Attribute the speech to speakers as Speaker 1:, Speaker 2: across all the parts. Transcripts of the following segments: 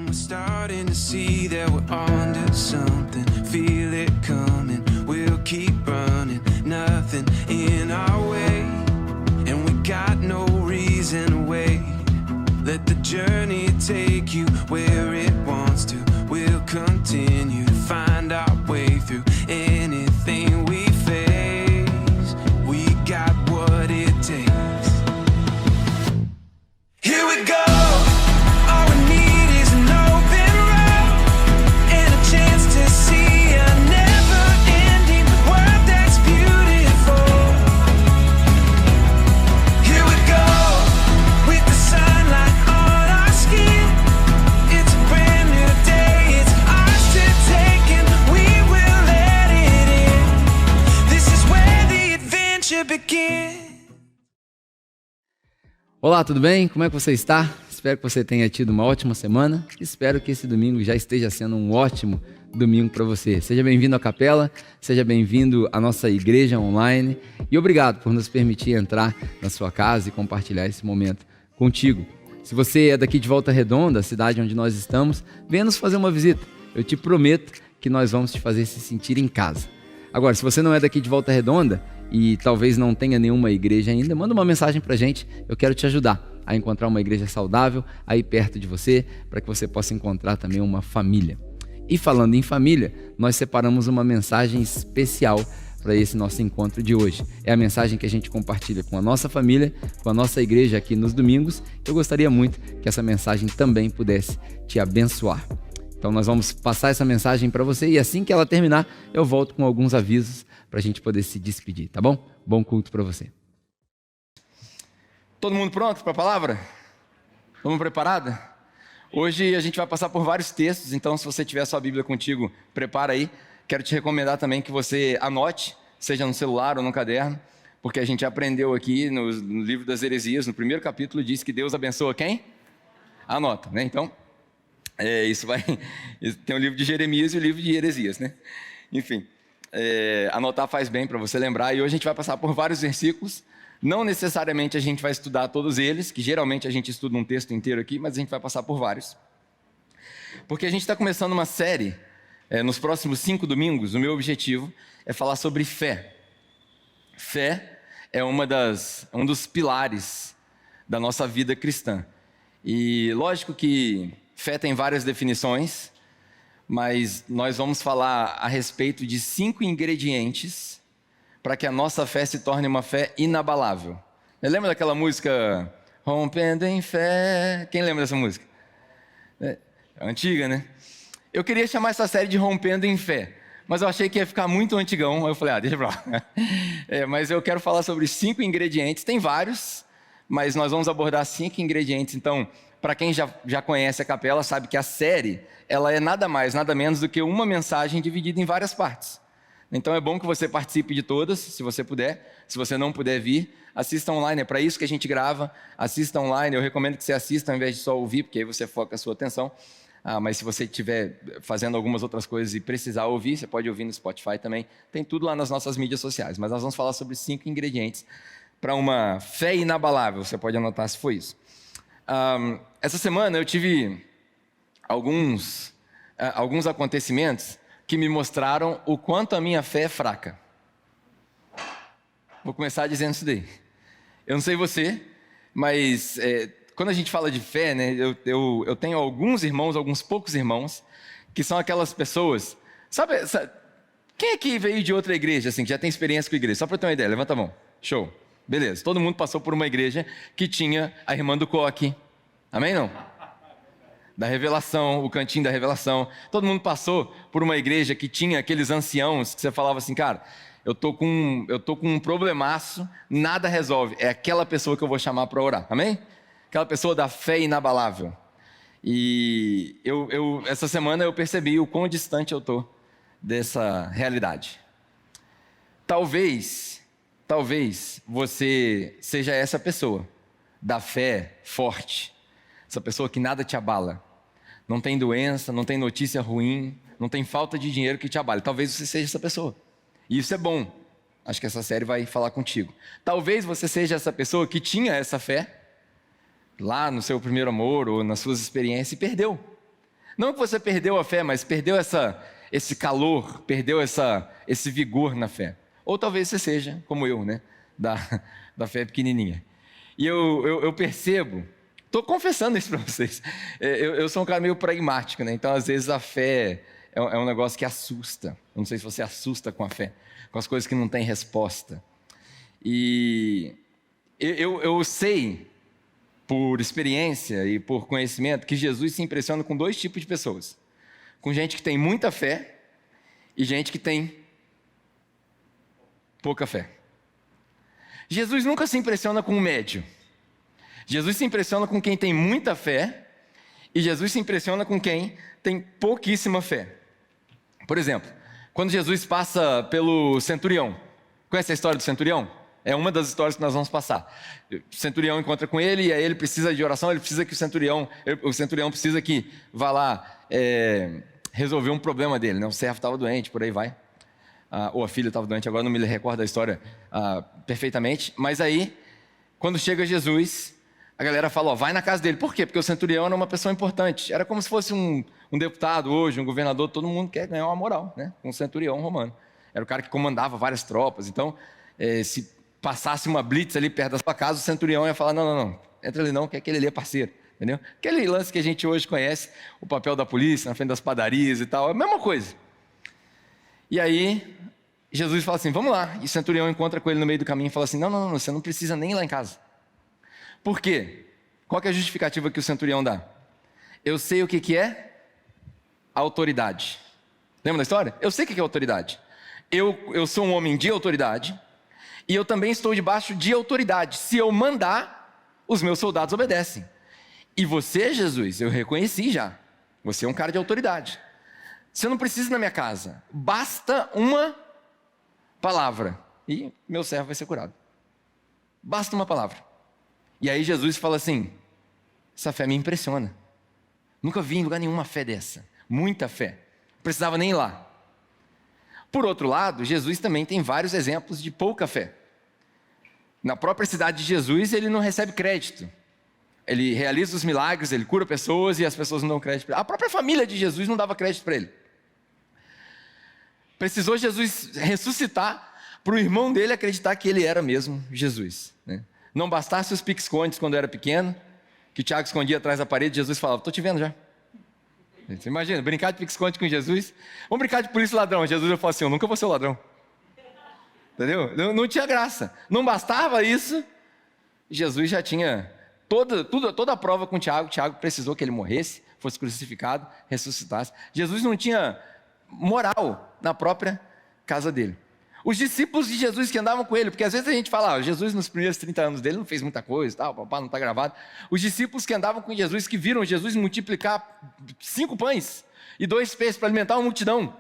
Speaker 1: we're starting to see that we're onto something. Feel it coming, we'll keep running. Nothing in our way, and we got no reason to wait. Let the journey take you where it wants to. We'll continue to find our way through anything we face. We got what it takes. Here we go. All we need is an open road and a chance to see a never-ending world that's beautiful. Here we go, with the sunlight on our skin. It's a brand new day, it's ours to take, and we will let it in. This is where the adventure begins.
Speaker 2: Olá, tudo bem? Como é que você está? Espero que você tenha tido uma ótima semana. Espero que esse domingo já esteja sendo um ótimo domingo para você. Seja bem-vindo à capela, seja bem-vindo à nossa igreja online e obrigado por nos permitir entrar na sua casa e compartilhar esse momento contigo. Se você é daqui de Volta Redonda, a cidade onde nós estamos, venha nos fazer uma visita. Eu te prometo que nós vamos te fazer se sentir em casa. Agora, se você não é daqui de Volta Redonda e talvez não tenha nenhuma igreja ainda, manda uma mensagem pra gente. Eu quero te ajudar a encontrar uma igreja saudável aí perto de você, para que você possa encontrar também uma família. E falando em família, nós separamos uma mensagem especial para esse nosso encontro de hoje. É a mensagem que a gente compartilha com a nossa família, com a nossa igreja aqui nos domingos. Eu gostaria muito que essa mensagem também pudesse te abençoar. Então nós vamos passar essa mensagem para você e assim que ela terminar, eu volto com alguns avisos para a gente poder se despedir, tá bom? Bom culto para você.
Speaker 3: Todo mundo pronto para a palavra? Todo mundo preparado? Hoje a gente vai passar por vários textos, então se você tiver a sua Bíblia contigo, prepara aí. Quero te recomendar também que você anote, seja no celular ou no caderno, porque a gente aprendeu aqui no livro das heresias, no primeiro capítulo, diz que Deus abençoa quem? Anota, né? Então, tem o livro de Jeremias e o livro de heresias, né? Enfim, anotar faz bem para você lembrar. E hoje a gente vai passar por vários versículos. Não necessariamente a gente vai estudar todos eles, que geralmente a gente estuda um texto inteiro aqui, mas a gente vai passar por vários. Porque a gente está começando uma série, nos próximos 5 domingos, o meu objetivo é falar sobre fé. Fé é um dos pilares da nossa vida cristã. E lógico que fé tem várias definições, mas nós vamos falar a respeito de 5 ingredientes para que a nossa fé se torne uma fé inabalável. Lembra daquela música Rompendo em Fé? Quem lembra dessa música? É antiga, né? Eu queria chamar essa série de Rompendo em Fé, mas eu achei que ia ficar muito antigão, aí eu falei, deixa pra lá. Mas eu quero falar sobre 5 ingredientes, tem vários, mas nós vamos abordar 5 ingredientes. Então, para quem já conhece a capela, sabe que a série, ela é nada mais, nada menos do que uma mensagem dividida em várias partes. Então é bom que você participe de todas, se você puder. Se você não puder vir, assista online, é para isso que a gente grava. Assista online, eu recomendo que você assista ao invés de só ouvir, porque aí você foca a sua atenção. Mas se você estiver fazendo algumas outras coisas e precisar ouvir, você pode ouvir no Spotify também. Tem tudo lá nas nossas mídias sociais. Mas nós vamos falar sobre 5 ingredientes para uma fé inabalável. Você pode anotar se foi isso. Essa semana eu tive alguns acontecimentos que me mostraram o quanto a minha fé é fraca. Vou começar dizendo isso daí. Eu não sei você, mas quando a gente fala de fé, né, eu tenho alguns poucos irmãos, que são aquelas pessoas... Sabe, quem aqui veio de outra igreja, assim, que já tem experiência com a igreja? Só para eu ter uma ideia, levanta a mão. Show. Beleza, todo mundo passou por uma igreja que tinha a irmã do coque. Amém, não? Da revelação, o cantinho da revelação. Todo mundo passou por uma igreja que tinha aqueles anciãos que você falava assim, cara, eu tô com um problemaço, nada resolve. É aquela pessoa que eu vou chamar para orar. Amém? Aquela pessoa da fé inabalável. E essa semana eu percebi o quão distante eu tô dessa realidade. Talvez você seja essa pessoa da fé forte, essa pessoa que nada te abala, não tem doença, não tem notícia ruim, não tem falta de dinheiro que te abale. Talvez você seja essa pessoa, e isso é bom. Acho que essa série vai falar contigo. Talvez você seja essa pessoa que tinha essa fé lá no seu primeiro amor ou nas suas experiências e perdeu. Não que você perdeu a fé, mas perdeu esse calor, perdeu esse vigor na fé. Ou talvez você seja, como eu, né? Da fé pequenininha. E eu percebo, estou confessando isso para vocês, eu sou um cara meio pragmático, né? Então às vezes a fé é um negócio que assusta. Eu não sei se você assusta com a fé, com as coisas que não têm resposta. E eu sei, por experiência e por conhecimento, que Jesus se impressiona com dois tipos de pessoas. Com gente que tem muita fé e gente que tem pouca fé. Jesus nunca se impressiona com o médio. Jesus se impressiona com quem tem muita fé e Jesus se impressiona com quem tem pouquíssima fé. Por exemplo, quando Jesus passa pelo centurião. Conhece a história do centurião? É uma das histórias que nós vamos passar. O centurião encontra com ele e aí ele precisa de oração, ele precisa que o centurião precisa que vá lá resolver um problema dele, né? O servo estava doente, por aí vai. Ou a filha estava doente, agora não me recordo da história perfeitamente. Mas aí, quando chega Jesus, a galera fala, vai na casa dele. Por quê? Porque o centurião era uma pessoa importante. Era como se fosse um deputado hoje, um governador, todo mundo quer ganhar uma moral, né? Um centurião romano. Era o cara que comandava várias tropas. Então, se passasse uma blitz ali perto da sua casa, o centurião ia falar, não, entra ali não, que aquele ali é parceiro. Entendeu? Aquele lance que a gente hoje conhece, o papel da polícia na frente das padarias e tal, é a mesma coisa. E aí, Jesus fala assim, vamos lá. E o centurião encontra com ele no meio do caminho e fala assim, não, você não precisa nem ir lá em casa. Por quê? Qual que é a justificativa que o centurião dá? Eu sei o que é autoridade. Lembra da história? Eu sei o que é autoridade. Eu sou um homem de autoridade e eu também estou debaixo de autoridade. Se eu mandar, os meus soldados obedecem. E você, Jesus, eu reconheci já. Você é um cara de autoridade. Você não precisa ir na minha casa. Basta uma palavra e meu servo vai ser curado. Basta uma palavra. E aí Jesus fala assim, essa fé me impressiona. Nunca vi em lugar nenhum uma fé dessa. Muita fé. Não precisava nem ir lá. Por outro lado, Jesus também tem vários exemplos de pouca fé. Na própria cidade de Jesus, ele não recebe crédito. Ele realiza os milagres, ele cura pessoas e as pessoas não dão crédito para ele. A própria família de Jesus não dava crédito para ele. Precisou Jesus ressuscitar para o irmão dele acreditar que ele era mesmo Jesus, né? Não bastasse os pique-escondes quando era pequeno, que o Tiago escondia atrás da parede, Jesus falava, estou te vendo já. Você imagina, brincar de pique-esconde com Jesus. Vamos brincar de polícia e ladrão. Jesus falou assim, eu nunca vou ser o ladrão. Entendeu? Não tinha graça. Não bastava isso, Jesus já tinha toda a prova com Tiago. Tiago precisou que ele morresse, fosse crucificado, ressuscitasse. Jesus não tinha moral na própria casa dele. Os discípulos de Jesus que andavam com ele, porque às vezes a gente fala, Jesus nos primeiros 30 anos dele não fez muita coisa, tal, papá, não está gravado. Os discípulos que andavam com Jesus, que viram Jesus multiplicar 5 pães e 2 peixes para alimentar uma multidão.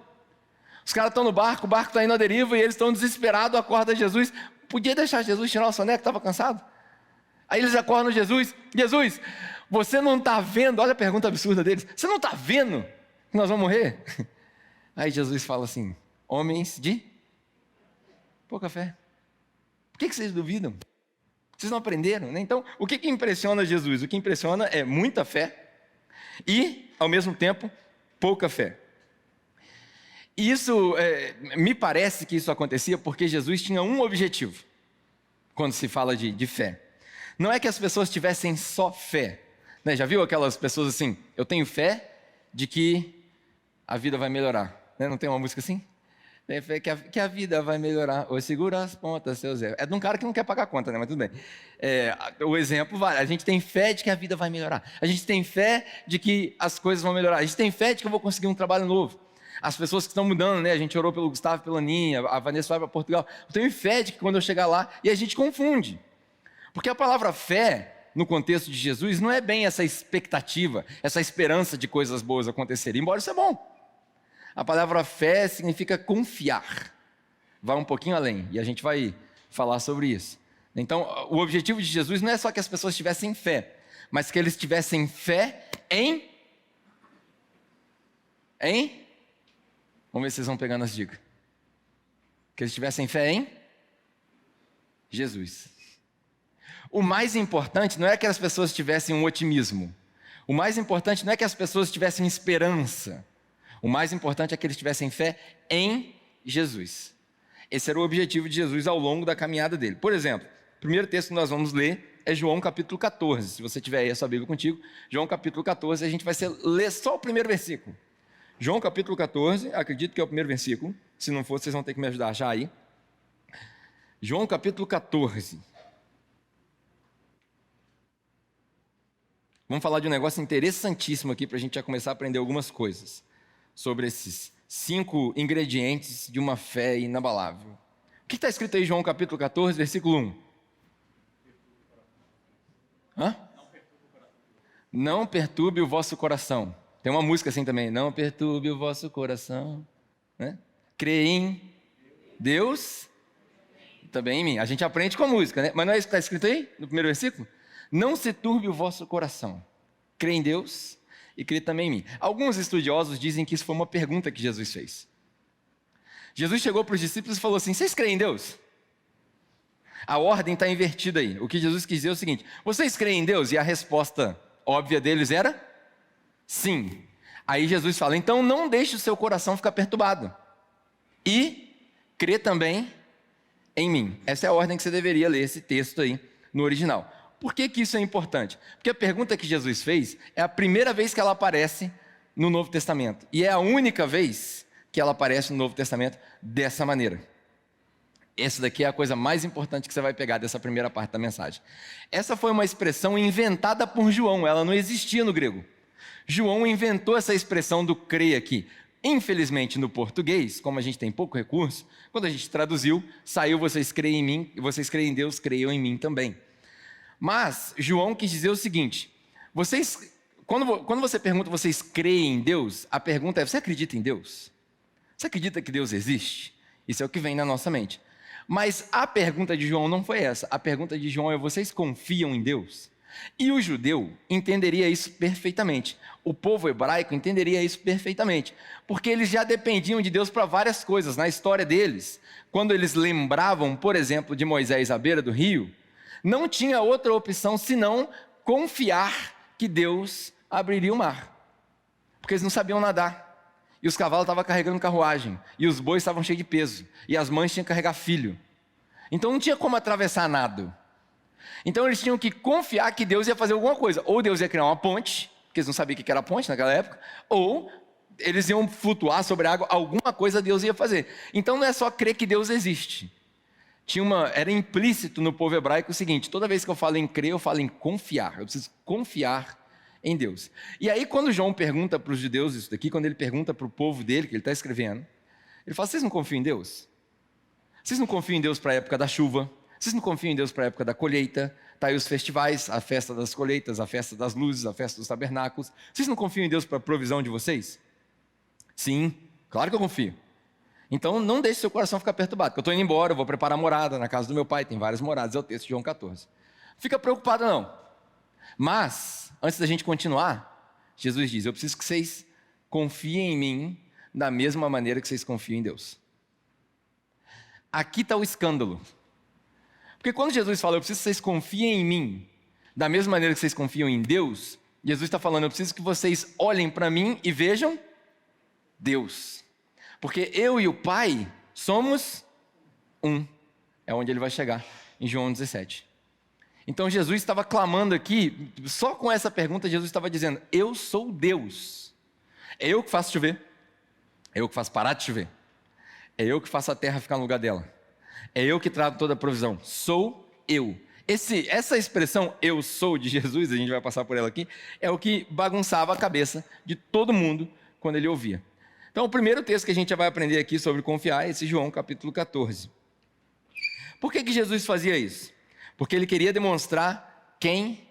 Speaker 3: Os caras estão no barco, o barco está indo à deriva e eles estão desesperados, acorda Jesus. Podia deixar Jesus tirar o soneca, estava cansado? Aí eles acordam Jesus, você não está vendo, olha a pergunta absurda deles, você não está vendo que nós vamos morrer? Aí Jesus fala assim, homens de pouca fé. Por que vocês duvidam? Vocês não aprenderam, né? Então, o que impressiona Jesus? O que impressiona é muita fé e, ao mesmo tempo, pouca fé. E isso, me parece que isso acontecia porque Jesus tinha um objetivo, quando se fala de fé. Não é que as pessoas tivessem só fé, né? Já viu aquelas pessoas assim, eu tenho fé de que a vida vai melhorar, né? Não tem uma música assim? Tem fé que a vida vai melhorar, ou segura as pontas, seu Zé. É de um cara que não quer pagar a conta, né? Mas tudo bem. O exemplo vale, a gente tem fé de que a vida vai melhorar, a gente tem fé de que as coisas vão melhorar, a gente tem fé de que eu vou conseguir um trabalho novo. As pessoas que estão mudando, né? A gente orou pelo Gustavo, pela Aninha, a Vanessa vai para Portugal. Eu tenho fé de que quando eu chegar lá, e a gente confunde. Porque a palavra fé, no contexto de Jesus, não é bem essa expectativa, essa esperança de coisas boas acontecerem, embora isso é bom. A palavra fé significa confiar. Vai um pouquinho além, e a gente vai falar sobre isso. Então, o objetivo de Jesus não é só que as pessoas tivessem fé, mas que eles tivessem fé em... Vamos ver se vocês vão pegando as dicas. Que eles tivessem fé em Jesus. O mais importante não é que as pessoas tivessem um otimismo. O mais importante não é que as pessoas tivessem esperança. O mais importante é que eles tivessem fé em Jesus. Esse era o objetivo de Jesus ao longo da caminhada dele. Por exemplo, o primeiro texto que nós vamos ler é João capítulo 14. Se você tiver aí a sua Bíblia contigo, João capítulo 14, a gente vai ler só o primeiro versículo. João capítulo 14, acredito que é o primeiro versículo. Se não for, vocês vão ter que me ajudar a achar aí. João capítulo 14. Vamos falar de um negócio interessantíssimo aqui para a gente já começar a aprender algumas coisas sobre esses 5 ingredientes de uma fé inabalável. O que está escrito aí, João capítulo 14, versículo 1? Hã? Não perturbe o vosso coração. Tem uma música assim também. Não perturbe o vosso coração. Né? Crê em Deus, também em mim. A gente aprende com a música, né? Mas não é isso que está escrito aí, no primeiro versículo? Não se turbe o vosso coração. Crê em Deus e crê também em mim. Alguns estudiosos dizem que isso foi uma pergunta que Jesus fez. Jesus chegou para os discípulos e falou assim: vocês creem em Deus? A ordem está invertida aí. O que Jesus quis dizer é o seguinte: vocês creem em Deus? E a resposta óbvia deles era sim. Aí Jesus fala: então não deixe o seu coração ficar perturbado. E crê também em mim. Essa é a ordem que você deveria ler esse texto aí no original. Por que isso é importante? Porque a pergunta que Jesus fez é a primeira vez que ela aparece no Novo Testamento. E é a única vez que ela aparece no Novo Testamento dessa maneira. Essa daqui é a coisa mais importante que você vai pegar dessa primeira parte da mensagem. Essa foi uma expressão inventada por João, ela não existia no grego. João inventou essa expressão do crer aqui. Infelizmente, no português, como a gente tem pouco recurso, quando a gente traduziu, saiu: vocês creem em mim, vocês creem em Deus, creiam em mim também. Mas João quis dizer o seguinte: quando você pergunta, vocês creem em Deus? A pergunta é: você acredita em Deus? Você acredita que Deus existe? Isso é o que vem na nossa mente. Mas a pergunta de João não foi essa. A pergunta de João é: vocês confiam em Deus? E o judeu entenderia isso perfeitamente. O povo hebraico entenderia isso perfeitamente. Porque eles já dependiam de Deus para várias coisas. Na história deles, quando eles lembravam, por exemplo, de Moisés à beira do rio, não tinha outra opção senão confiar que Deus abriria o mar. Porque eles não sabiam nadar. E os cavalos estavam carregando carruagem. E os bois estavam cheios de peso. E as mães tinham que carregar filho. Então não tinha como atravessar nado. Então eles tinham que confiar que Deus ia fazer alguma coisa. Ou Deus ia criar uma ponte, porque eles não sabiam o que era ponte naquela época. Ou eles iam flutuar sobre a água. Alguma coisa Deus ia fazer. Então não é só crer que Deus existe. Era implícito no povo hebraico o seguinte: toda vez que eu falo em crer, eu falo em confiar. Eu preciso confiar em Deus. E aí quando João pergunta para os judeus isso daqui, quando ele pergunta para o povo dele, que ele está escrevendo, ele fala: vocês não confiam em Deus? Vocês não confiam em Deus para a época da chuva? Vocês não confiam em Deus para a época da colheita? Está aí os festivais, a festa das colheitas, a festa das luzes, a festa dos tabernáculos. Vocês não confiam em Deus para a provisão de vocês? Sim, claro que eu confio. Então não deixe seu coração ficar perturbado, porque eu estou indo embora, eu vou preparar morada na casa do meu pai, tem várias moradas, é o texto de João 14. Fica preocupado não. Mas, antes da gente continuar, Jesus diz: eu preciso que vocês confiem em mim da mesma maneira que vocês confiam em Deus. Aqui está o escândalo. Porque quando Jesus fala: eu preciso que vocês confiem em mim da mesma maneira que vocês confiam em Deus, Jesus está falando: eu preciso que vocês olhem para mim e vejam Deus. Porque eu e o Pai somos um. É onde ele vai chegar, em João 17. Então Jesus estava clamando aqui, só com essa pergunta Jesus estava dizendo: eu sou Deus. É eu que faço chover. É eu que faço parar de chover. É eu que faço a terra ficar no lugar dela. É eu que trago toda a provisão. Sou eu. Essa expressão "eu sou" de Jesus, a gente vai passar por ela aqui, é o que bagunçava a cabeça de todo mundo quando ele ouvia. Então o primeiro texto que a gente já vai aprender aqui sobre confiar é esse João capítulo 14. Por que Jesus fazia isso? Porque ele queria demonstrar quem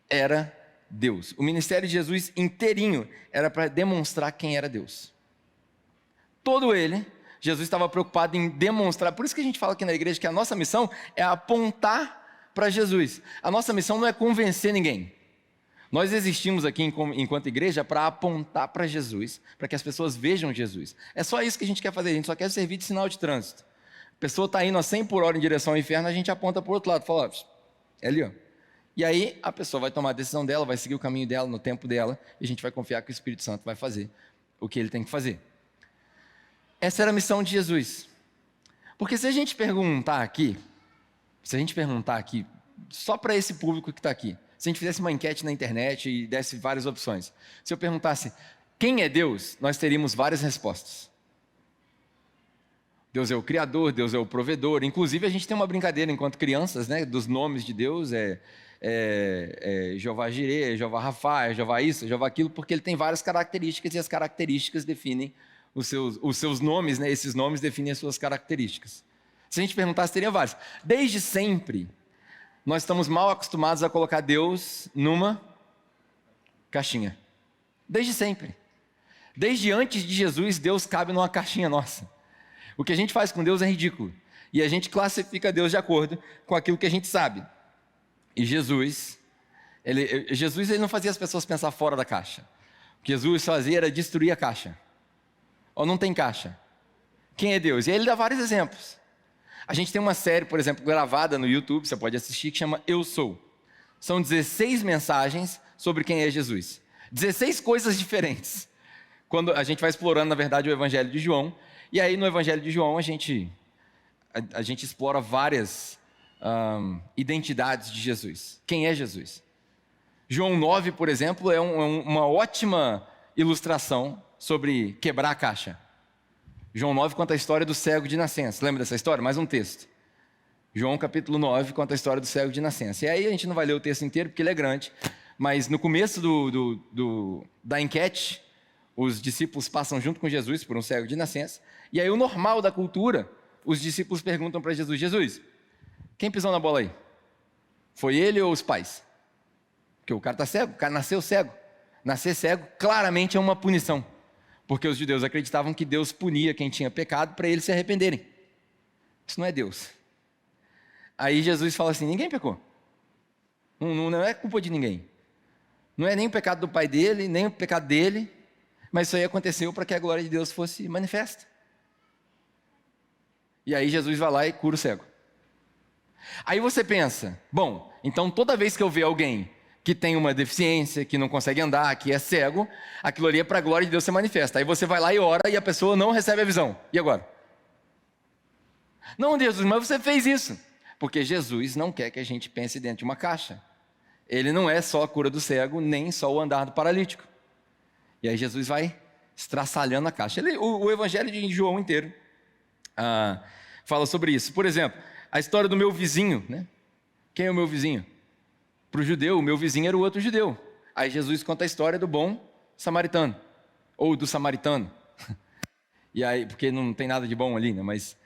Speaker 3: era Deus. O ministério de Jesus inteirinho era para demonstrar quem era Deus. Todo ele, Jesus estava preocupado em demonstrar. Por isso que a gente fala aqui na igreja que a nossa missão é apontar para Jesus. A nossa missão não é convencer ninguém. Nós existimos aqui enquanto igreja para apontar para Jesus, para que as pessoas vejam Jesus. É só isso que a gente quer fazer, a gente só quer servir de sinal de trânsito. A pessoa está indo a 100 por hora em direção ao inferno, a gente aponta para o outro lado, fala: é ali, ó. E aí a pessoa vai tomar a decisão dela, vai seguir o caminho dela, no tempo dela, e a gente vai confiar que o Espírito Santo vai fazer o que ele tem que fazer. Essa era a missão de Jesus. Porque se a gente perguntar aqui, só para esse público que está aqui, se a gente fizesse uma enquete na internet e desse várias opções, se eu perguntasse quem é Deus, nós teríamos várias respostas. Deus é o Criador, Deus é o provedor. Inclusive, a gente tem uma brincadeira enquanto crianças, né, dos nomes de Deus, Jeová Jireh, Jeová Rafa, Jeová isso, Jeová aquilo, porque ele tem várias características e as características definem os seus nomes, né, esses nomes definem as suas características. Se a gente perguntasse, teria vários. Desde sempre, nós estamos mal acostumados a colocar Deus numa caixinha. Desde sempre. Desde antes de Jesus, Deus cabe numa caixinha nossa. O que a gente faz com Deus é ridículo. E a gente classifica Deus de acordo com aquilo que a gente sabe. E Jesus não fazia as pessoas pensar fora da caixa. O que Jesus fazia era destruir a caixa. Ou não tem caixa. Quem é Deus? E aí ele dá vários exemplos. A gente tem uma série, por exemplo, gravada no YouTube, você pode assistir, que chama Eu Sou. São 16 mensagens sobre quem é Jesus. 16 coisas diferentes. Quando a gente vai explorando, na verdade, o Evangelho de João. E aí no Evangelho de João a gente explora várias identidades de Jesus. Quem é Jesus? João 9, por exemplo, é uma ótima ilustração sobre quebrar a caixa. João 9 conta a história do cego de nascença. Lembra dessa história? Mais um texto. João capítulo 9 conta a história do cego de nascença. E aí a gente não vai ler o texto inteiro porque ele é grande, mas no começo da enquete, os discípulos passam junto com Jesus por um cego de nascença, e aí o normal da cultura, os discípulos perguntam para Jesus: Jesus, quem pisou na bola aí? Foi ele ou os pais? Porque o cara está cego, o cara nasceu cego. Nascer cego claramente é uma punição, porque os judeus acreditavam que Deus punia quem tinha pecado para eles se arrependerem. Isso não é Deus. Aí Jesus fala assim: ninguém pecou. Não é culpa de ninguém. Não é nem o pecado do pai dele, nem o pecado dele, mas isso aí aconteceu para que a glória de Deus fosse manifesta. E aí Jesus vai lá e cura o cego. Aí você pensa: bom, então toda vez que eu ver alguém que tem uma deficiência, que não consegue andar, que é cego, aquilo ali é para a glória de Deus ser manifesta. Aí você vai lá e ora e a pessoa não recebe a visão. E agora? Não, Jesus, mas você fez isso. Porque Jesus não quer que a gente pense dentro de uma caixa. Ele não é só a cura do cego, nem só o andar do paralítico. E aí Jesus vai estraçalhando a caixa. O Evangelho de João inteiro fala sobre isso. Por exemplo, a história do meu vizinho, né? Quem é o meu vizinho? Para o judeu, o meu vizinho era o outro judeu. Aí Jesus conta a história do bom samaritano, ou do samaritano. E aí, porque não tem nada de bom ali, né? Mas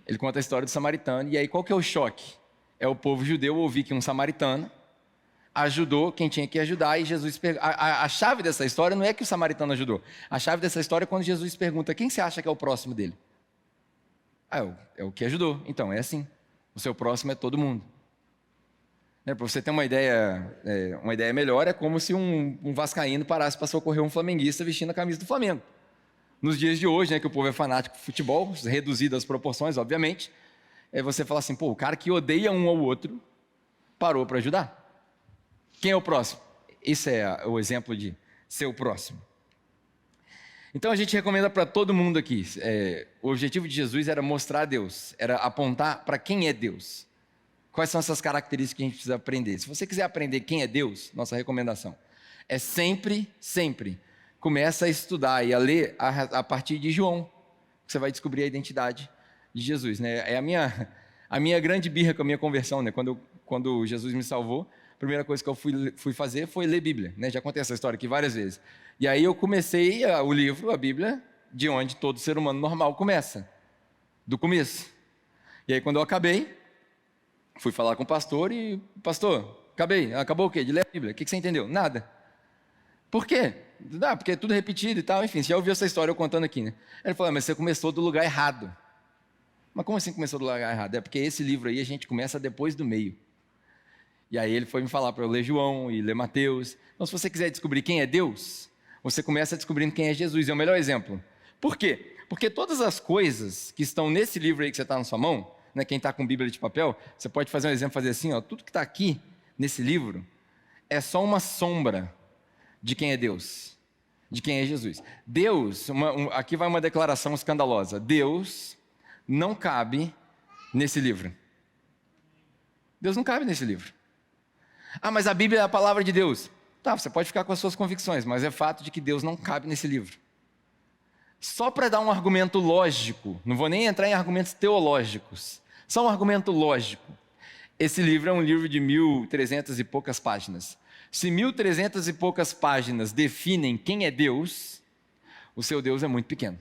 Speaker 3: ele conta a história do samaritano. E aí qual que é o choque? É o povo judeu ouvir que um samaritano ajudou quem tinha que ajudar, e Jesus a chave dessa história não é que o samaritano ajudou. A chave dessa história é quando Jesus pergunta: quem você acha que é o próximo dele? É o que ajudou. Então é assim, o seu próximo é todo mundo. Para você ter uma ideia melhor, é como se um vascaíno parasse para socorrer um flamenguista vestindo a camisa do Flamengo. Nos dias de hoje, né, que o povo é fanático de futebol, reduzido as proporções, obviamente, você fala assim: pô, o cara que odeia um ao outro parou para ajudar. Quem é o próximo? Esse é o exemplo de ser o próximo. Então a gente recomenda para todo mundo aqui, o objetivo de Jesus era mostrar Deus, era apontar para quem é Deus. Quais são essas características que a gente precisa aprender? Se você quiser aprender quem é Deus, nossa recomendação é sempre começa a estudar e a ler a partir de João. Você vai descobrir a identidade de Jesus, né? É a minha grande birra com a minha conversão, né? Quando Jesus me salvou, a primeira coisa que eu fui fazer foi ler Bíblia, né? Já contei essa história aqui várias vezes. E aí eu comecei o livro, a Bíblia, de onde todo ser humano normal começa, do começo. E aí quando eu acabei, fui falar com o pastor e: pastor, acabou o quê? De ler a Bíblia. O que você entendeu? Nada. Por quê? Porque é tudo repetido e tal, enfim, você já ouviu essa história eu contando aqui, né? Ele falou: mas você começou do lugar errado. Mas como assim começou do lugar errado? É porque esse livro aí a gente começa depois do meio. E aí ele foi me falar para eu ler João e ler Mateus. Então se você quiser descobrir quem é Deus, você começa descobrindo quem é Jesus. É o melhor exemplo. Por quê? Porque todas as coisas que estão nesse livro aí que você está na sua mão, né, quem está com Bíblia de papel, você pode fazer um exemplo, fazer assim, ó, tudo que está aqui nesse livro é só uma sombra de quem é Deus, de quem é Jesus. Deus, aqui vai uma declaração escandalosa: Deus não cabe nesse livro. Deus não cabe nesse livro. Ah, mas a Bíblia é a palavra de Deus. Tá, você pode ficar com as suas convicções, mas é fato de que Deus não cabe nesse livro. Só para dar um argumento lógico, não vou nem entrar em argumentos teológicos, só um argumento lógico. Esse livro é um livro de 1.300 e poucas páginas. Se 1.300 e poucas páginas definem quem é Deus, o seu Deus é muito pequeno.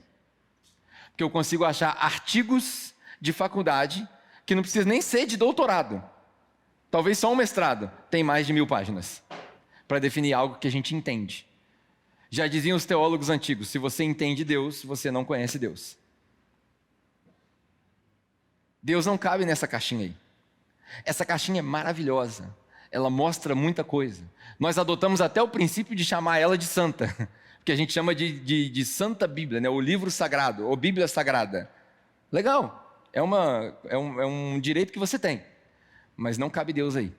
Speaker 3: Porque eu consigo achar artigos de faculdade que não precisa nem ser de doutorado. Talvez só um mestrado, tem mais de 1.000 páginas, para definir algo que a gente entende. Já diziam os teólogos antigos: se você entende Deus, você não conhece Deus. Deus não cabe nessa caixinha aí. Essa caixinha é maravilhosa, ela mostra muita coisa. Nós adotamos até o princípio de chamar ela de santa, porque a gente chama de Santa Bíblia, né? O livro sagrado, ou Bíblia Sagrada. Legal, é um direito que você tem, mas não cabe Deus aí.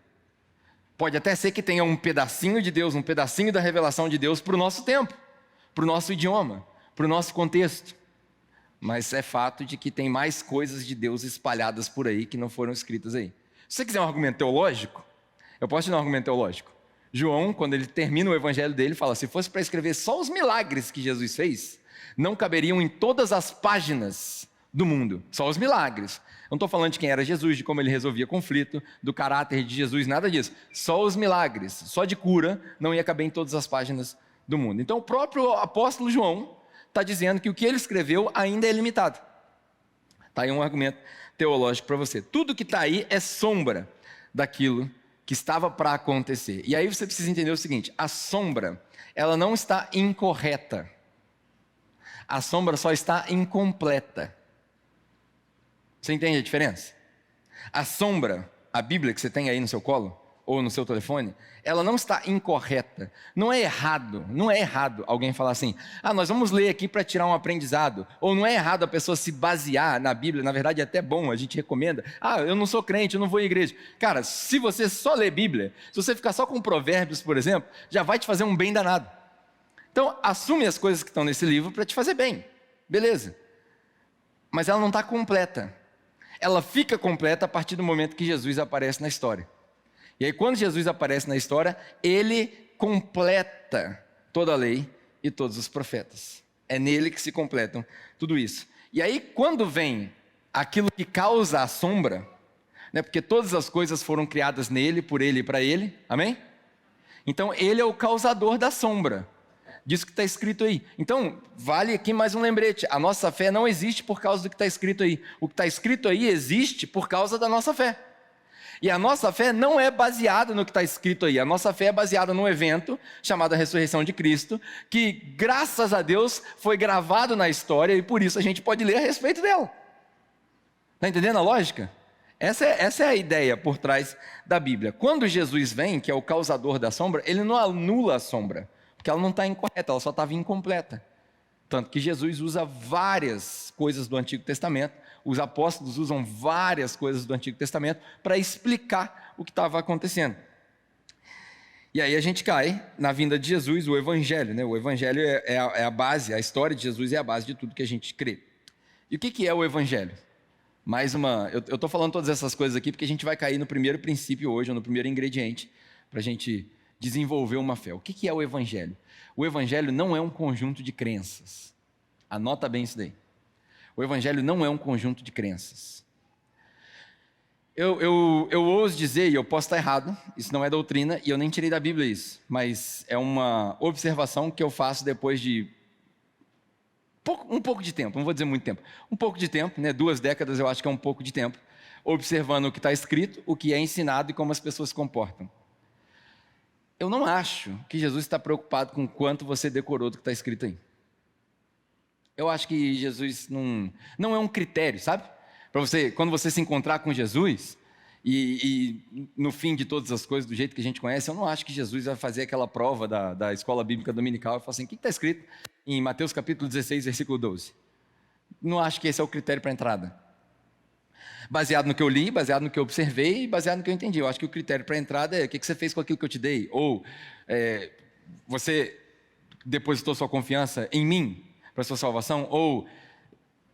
Speaker 3: Pode até ser que tenha um pedacinho de Deus, um pedacinho da revelação de Deus para o nosso tempo, para o nosso idioma, para o nosso contexto. Mas é fato de que tem mais coisas de Deus espalhadas por aí que não foram escritas aí. Se você quiser um argumento teológico, eu posso te dar um argumento teológico. João, quando ele termina o evangelho dele, fala: se fosse para escrever só os milagres que Jesus fez, não caberiam em todas as páginas do mundo, só os milagres. Não estou falando de quem era Jesus, de como ele resolvia conflito, do caráter de Jesus, nada disso. Só os milagres, só de cura, não ia caber em todas as páginas do mundo. Então o próprio apóstolo João está dizendo que o que ele escreveu ainda é limitado. Está aí um argumento teológico para você. Tudo que está aí é sombra daquilo que estava para acontecer. E aí você precisa entender o seguinte: a sombra, ela não está incorreta. A sombra só está incompleta. Você entende a diferença? A sombra, a Bíblia que você tem aí no seu colo, ou no seu telefone, ela não está incorreta. Não é errado alguém falar assim: ah, nós vamos ler aqui para tirar um aprendizado. Ou não é errado a pessoa se basear na Bíblia, na verdade é até bom, a gente recomenda. Ah, eu não sou crente, eu não vou à igreja. Cara, se você só ler Bíblia, se você ficar só com Provérbios, por exemplo, já vai te fazer um bem danado. Então, assume as coisas que estão nesse livro para te fazer bem. Beleza. Mas ela não está completa. Ela fica completa a partir do momento que Jesus aparece na história. E aí, quando Jesus aparece na história, ele completa toda a lei e todos os profetas. É nele que se completam tudo isso. E aí, quando vem aquilo que causa a sombra, né, porque todas as coisas foram criadas nele, por ele e para ele, amém? Então, ele é o causador da sombra. Disso que está escrito aí. Então, vale aqui mais um lembrete: a nossa fé não existe por causa do que está escrito aí. O que está escrito aí existe por causa da nossa fé. E a nossa fé não é baseada no que está escrito aí. A nossa fé é baseada num evento chamado a ressurreição de Cristo, que, graças a Deus, foi gravado na história e por isso a gente pode ler a respeito dela. Está entendendo a lógica? Essa é a ideia por trás da Bíblia. Quando Jesus vem, que é o causador da sombra, ele não anula a sombra, porque ela não está incorreta, ela só estava incompleta. Tanto que Jesus usa várias coisas do Antigo Testamento, os apóstolos usam várias coisas do Antigo Testamento para explicar o que estava acontecendo. E aí a gente cai na vinda de Jesus, o Evangelho, né? O Evangelho é a base, a história de Jesus é a base de tudo que a gente crê. E o que é o Evangelho? Eu estou falando todas essas coisas aqui porque a gente vai cair no primeiro princípio hoje, ou no primeiro ingrediente, para a gente desenvolver uma fé. O que é o Evangelho? O Evangelho não é um conjunto de crenças. Anota bem isso daí. O Evangelho não é um conjunto de crenças. Eu ouso dizer, e eu posso estar errado, isso não é doutrina, e eu nem tirei da Bíblia isso, mas é uma observação que eu faço depois de um pouco de tempo, não vou dizer muito tempo, um pouco de tempo, né? 2 décadas eu acho que é um pouco de tempo, observando o que está escrito, o que é ensinado e como as pessoas se comportam. Eu não acho que Jesus está preocupado com quanto você decorou do que está escrito aí. Eu acho que Jesus não é um critério, sabe? Para você, quando você se encontrar com Jesus, e no fim de todas as coisas, do jeito que a gente conhece, eu não acho que Jesus vai fazer aquela prova da escola bíblica dominical e falar assim: o que está escrito em Mateus capítulo 16, versículo 12? Não acho que esse é o critério para a entrada. Baseado no que eu li, baseado no que eu observei e baseado no que eu entendi. Eu acho que o critério para a entrada é o que você fez com aquilo que eu te dei. Ou você depositou sua confiança em mim para sua salvação. Ou,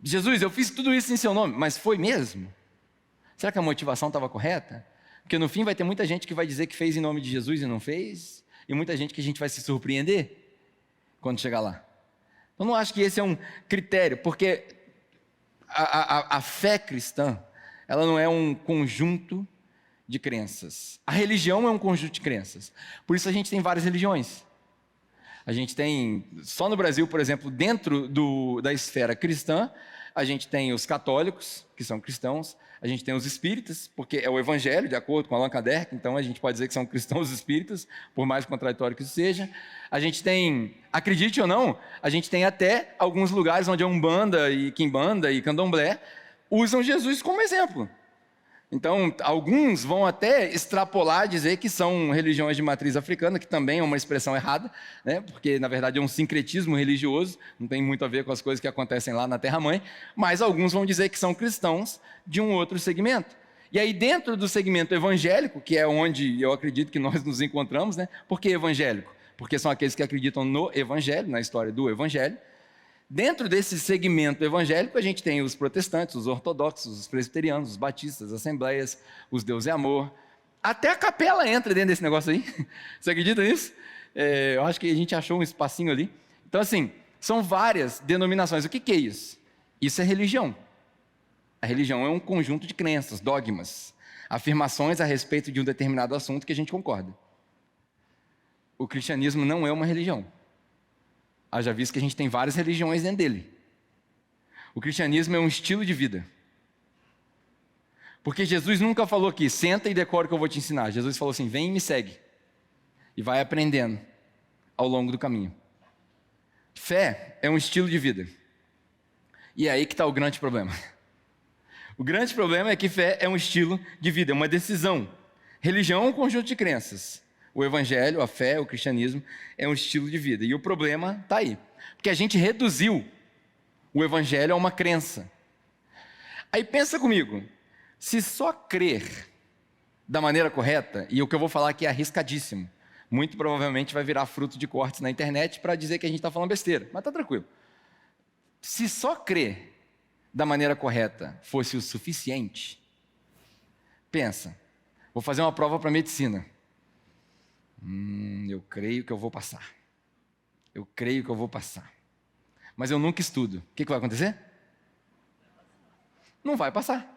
Speaker 3: Jesus, eu fiz tudo isso em seu nome, mas foi mesmo? Será que a motivação estava correta? Porque no fim vai ter muita gente que vai dizer que fez em nome de Jesus e não fez. E muita gente que a gente vai se surpreender quando chegar lá. Eu não acho que esse é um critério, porque a fé cristã, ela não é um conjunto de crenças. A religião é um conjunto de crenças. Por isso a gente tem várias religiões. A gente tem, só no Brasil, por exemplo, dentro da esfera cristã, a gente tem os católicos, que são cristãos, a gente tem os espíritas, porque é o evangelho, de acordo com Allan Kardec, então a gente pode dizer que são cristãos espíritas, por mais contraditório que isso seja. A gente tem, acredite ou não, a gente tem até alguns lugares onde a Umbanda e Quimbanda e Candomblé usam Jesus como exemplo. Então, alguns vão até extrapolar, dizer que são religiões de matriz africana, que também é uma expressão errada, né? Porque, na verdade, é um sincretismo religioso, não tem muito a ver com as coisas que acontecem lá na Terra-mãe, mas alguns vão dizer que são cristãos de um outro segmento. E aí, dentro do segmento evangélico, que é onde eu acredito que nós nos encontramos, né? Por que evangélico? Porque são aqueles que acreditam no evangelho, na história do evangelho. Dentro desse segmento evangélico, a gente tem os protestantes, os ortodoxos, os presbiterianos, os batistas, as assembleias, os Deus é amor. Até a capela entra dentro desse negócio aí. Você acredita nisso? Eu acho que a gente achou um espacinho ali. Então, assim, são várias denominações. O que é isso? Isso é religião. A religião é um conjunto de crenças, dogmas, afirmações a respeito de um determinado assunto que a gente concorda. O cristianismo não é uma religião. Haja visto que a gente tem várias religiões dentro dele. O cristianismo é um estilo de vida. Porque Jesus nunca falou aqui, senta e decora o que eu vou te ensinar. Jesus falou assim, vem e me segue. E vai aprendendo ao longo do caminho. Fé é um estilo de vida. E é aí que está o grande problema. O grande problema é que fé é um estilo de vida, é uma decisão. Religião é um conjunto de crenças. O evangelho, a fé, o cristianismo é um estilo de vida. E o problema está aí. Porque a gente reduziu o evangelho a uma crença. Aí pensa comigo, se só crer da maneira correta, e o que eu vou falar aqui é arriscadíssimo, muito provavelmente vai virar fruto de cortes na internet para dizer que a gente está falando besteira, mas está tranquilo. Se só crer da maneira correta fosse o suficiente, pensa, vou fazer uma prova para medicina. Eu creio que eu vou passar. Eu creio que eu vou passar. Mas eu nunca estudo. O que vai acontecer? Não vai passar.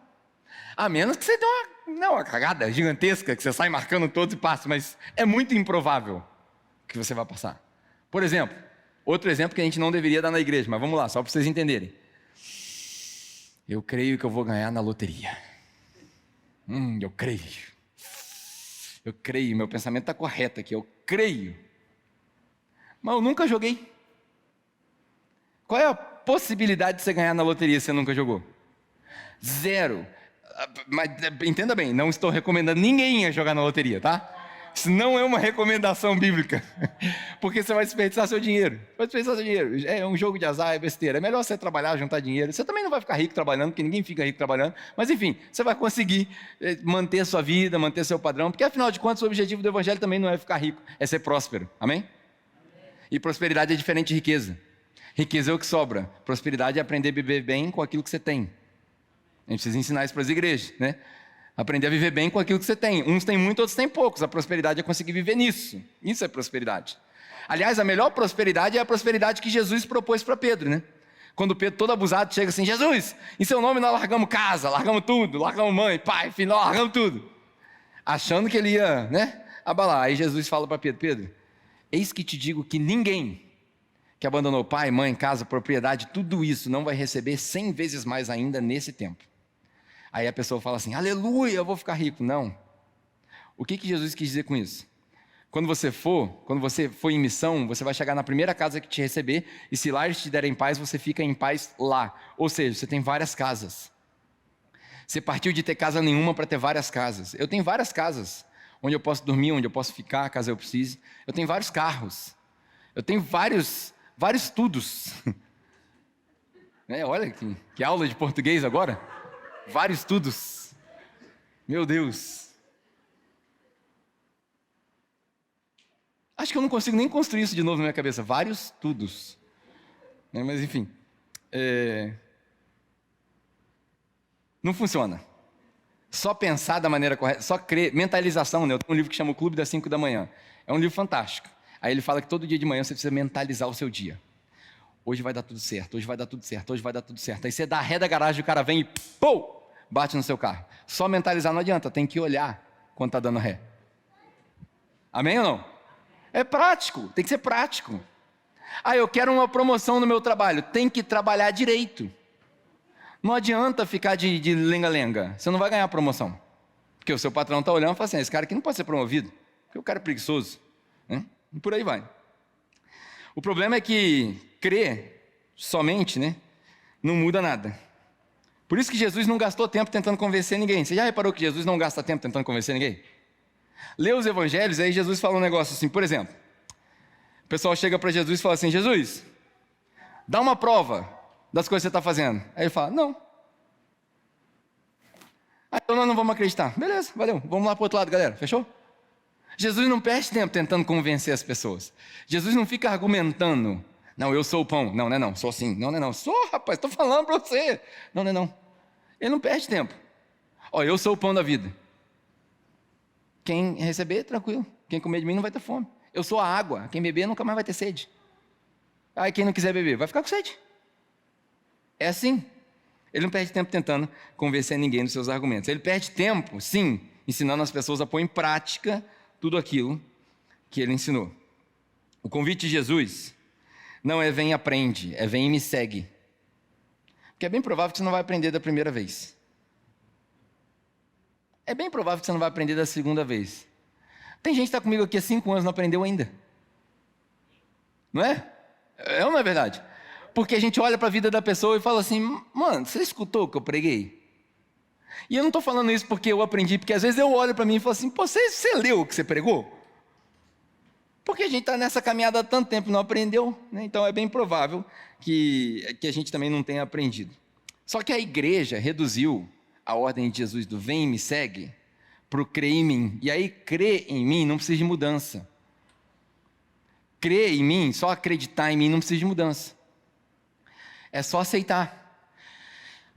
Speaker 3: A menos que você dê uma cagada gigantesca, que você sai marcando todos e passa, mas é muito improvável que você vá passar. Por exemplo, outro exemplo que a gente não deveria dar na igreja, mas vamos lá, só para vocês entenderem. Eu creio que eu vou ganhar na loteria. Eu creio. Eu creio, meu pensamento está correto aqui, eu creio. Mas eu nunca joguei. Qual é a possibilidade de você ganhar na loteria se você nunca jogou? 0. Mas entenda bem, não estou recomendando ninguém a jogar na loteria, tá? Isso não é uma recomendação bíblica. Porque você vai desperdiçar seu dinheiro. Vai desperdiçar seu dinheiro. É um jogo de azar, é besteira. É melhor você trabalhar, juntar dinheiro. Você também não vai ficar rico trabalhando, porque ninguém fica rico trabalhando. Mas enfim, você vai conseguir manter a sua vida, manter seu padrão. Porque afinal de contas, o objetivo do evangelho também não é ficar rico, é ser próspero. Amém? E prosperidade é diferente de riqueza. Riqueza é o que sobra. Prosperidade é aprender a viver bem com aquilo que você tem. A gente precisa ensinar isso para as igrejas, né? Aprender a viver bem com aquilo que você tem. Uns têm muito, outros têm poucos. A prosperidade é conseguir viver nisso. Isso é prosperidade. Aliás, a melhor prosperidade é a prosperidade que Jesus propôs para Pedro, né? Quando Pedro, todo abusado, chega assim, Jesus, em seu nome nós largamos casa, largamos tudo, largamos mãe, pai, filho, nós largamos tudo. Achando que ele ia, né, abalar. Aí Jesus fala para Pedro, Pedro, eis que te digo que ninguém que abandonou pai, mãe, casa, propriedade, tudo isso não vai receber 100 vezes mais ainda nesse tempo. Aí a pessoa fala assim, aleluia, eu vou ficar rico. Não. O que Jesus quis dizer com isso? Quando você for em missão, você vai chegar na primeira casa que te receber, e se lá eles te derem paz, você fica em paz lá. Ou seja, você tem várias casas. Você partiu de ter casa nenhuma para ter várias casas. Eu tenho várias casas, onde eu posso dormir, onde eu posso ficar, caso eu precise. Eu tenho vários carros. Eu tenho vários tudos. Olha que aula de português agora. Vários tudos. Meu Deus. Acho que eu não consigo nem construir isso de novo na minha cabeça. Vários tudos. Mas enfim. Não funciona. Só pensar da maneira correta, só crer. Mentalização, né? Eu tenho um livro que chama O Clube das 5 da Manhã. É um livro fantástico. Aí ele fala que todo dia de manhã você precisa mentalizar o seu dia. Hoje vai dar tudo certo, hoje vai dar tudo certo, hoje vai dar tudo certo. Aí você dá a ré da garagem, o cara vem e pum, bate no seu carro. Só mentalizar não adianta, tem que olhar quando está dando ré. Amém ou não? É prático, tem que ser prático. Ah, eu quero uma promoção no meu trabalho, tem que trabalhar direito. Não adianta ficar de lenga-lenga, você não vai ganhar promoção. Porque o seu patrão está olhando e fala assim, esse cara aqui não pode ser promovido, porque o cara é preguiçoso. Né? E por aí vai. O problema é que crer somente, né, não muda nada. Por isso que Jesus não gastou tempo tentando convencer ninguém. Você já reparou que Jesus não gasta tempo tentando convencer ninguém? Lê os evangelhos, aí Jesus fala um negócio assim, por exemplo, o pessoal chega para Jesus e fala assim, Jesus, dá uma prova das coisas que você está fazendo. Aí ele fala, não. Então nós não vamos acreditar. Beleza, valeu, vamos lá para o outro lado, galera, fechou? Jesus não perde tempo tentando convencer as pessoas. Jesus não fica argumentando. Não, eu sou o pão. Não, não é não, sou assim. Não, não é não. Sou, rapaz, estou falando para você. Não, não é não. Ele não perde tempo. Ó, eu sou o pão da vida. Quem receber, tranquilo. Quem comer de mim não vai ter fome. Eu sou a água. Quem beber nunca mais vai ter sede. Aí quem não quiser beber, vai ficar com sede. É assim. Ele não perde tempo tentando convencer ninguém dos seus argumentos. Ele perde tempo, sim, ensinando as pessoas a pôr em prática tudo aquilo que ele ensinou. O convite de Jesus não é vem e aprende, é vem e me segue. Porque é bem provável que você não vai aprender da primeira vez. É bem provável que você não vai aprender da segunda vez. Tem gente que está comigo aqui há 5 anos e não aprendeu ainda. Não é? É ou não é verdade? Porque a gente olha para a vida da pessoa e fala assim, mano, você escutou o que eu preguei? E eu não estou falando isso porque eu aprendi, porque às vezes eu olho para mim e falo assim, pô, você leu o que você pregou? Porque a gente está nessa caminhada há tanto tempo e não aprendeu, né? Então é bem provável que a gente também não tenha aprendido. Só que a igreja reduziu a ordem de Jesus do vem e me segue para o crer em mim. E aí crer em mim não precisa de mudança. Crer em mim, só acreditar em mim não precisa de mudança. É só aceitar.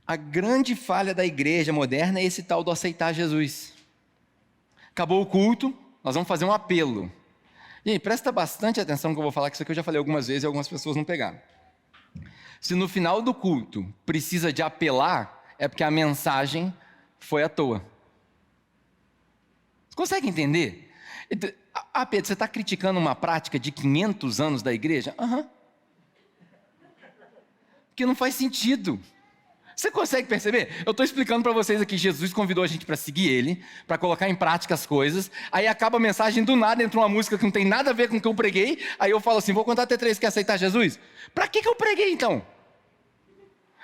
Speaker 3: A grande falha da igreja moderna é esse tal do aceitar Jesus. Acabou o culto, nós vamos fazer um apelo. Gente, presta bastante atenção que eu vou falar, que isso aqui eu já falei algumas vezes e algumas pessoas não pegaram. Se no final do culto precisa de apelar, é porque a mensagem foi à toa. Você consegue entender? Ah, Pedro, você está criticando uma prática de 500 anos da igreja? Aham. Porque não faz sentido. Você consegue perceber? Eu estou explicando para vocês aqui, Jesus convidou a gente para seguir Ele, para colocar em prática as coisas, aí acaba a mensagem do nada, entra uma música que não tem nada a ver com o que eu preguei, aí eu falo assim, vou contar até 3, quer aceitar Jesus? Para que eu preguei então?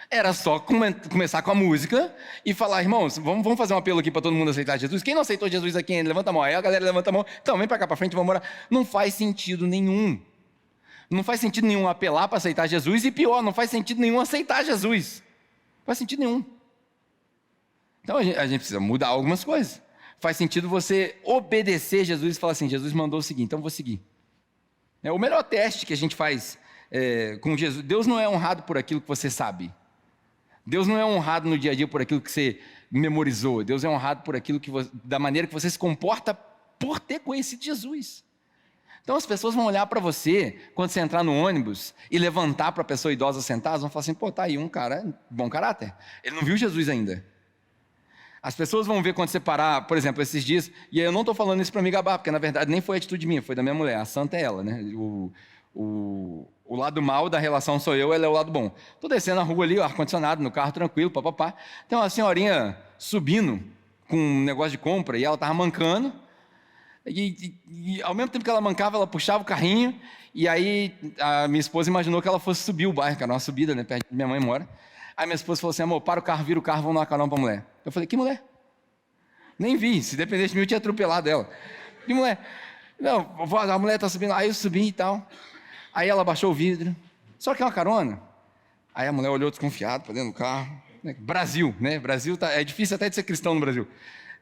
Speaker 3: Era só começar com a música e falar, irmãos, vamos fazer um apelo aqui para todo mundo aceitar Jesus? Quem não aceitou Jesus aqui, levanta a mão, aí a galera levanta a mão, então vem para cá para frente, vamos orar. Não faz sentido nenhum. Não faz sentido nenhum apelar para aceitar Jesus e pior, não faz sentido nenhum aceitar Jesus. Não faz sentido nenhum. Então a gente precisa mudar algumas coisas. Faz sentido você obedecer Jesus e falar assim, Jesus mandou o seguinte, então vou seguir. É o melhor teste que a gente faz com Jesus. Deus não é honrado por aquilo que você sabe. Deus não é honrado no dia a dia por aquilo que você memorizou. Deus é honrado por aquilo da maneira que você se comporta por ter conhecido Jesus. Então as pessoas vão olhar para você, quando você entrar no ônibus e levantar para a pessoa idosa sentada, vão falar assim, pô, tá aí um cara de bom caráter. Ele não viu Jesus ainda. As pessoas vão ver quando você parar, por exemplo, esses dias, e eu não estou falando isso para me gabar, porque na verdade nem foi atitude minha, foi da minha mulher, a santa é ela, né? O lado mal da relação sou eu, ela é o lado bom. Estou descendo a rua ali, ar-condicionado, no carro tranquilo, papapá. Tem uma senhorinha subindo com um negócio de compra, e ela estava mancando, e ao mesmo tempo que ela mancava, ela puxava o carrinho, e aí a minha esposa imaginou que ela fosse subir o bairro, que era uma subida, né, perto de minha mãe mora. Aí minha esposa falou assim, amor, para o carro, vira o carro, vamos dar carona para a mulher. Eu falei, que mulher? Nem vi, se dependesse de mim eu tinha atropelado ela. Que mulher? Não, a mulher está subindo, aí eu subi e tal. Aí ela baixou o vidro, só que é uma carona. Aí a mulher olhou desconfiado para dentro do carro. né? Brasil, né? Brasil é difícil até de ser cristão no Brasil.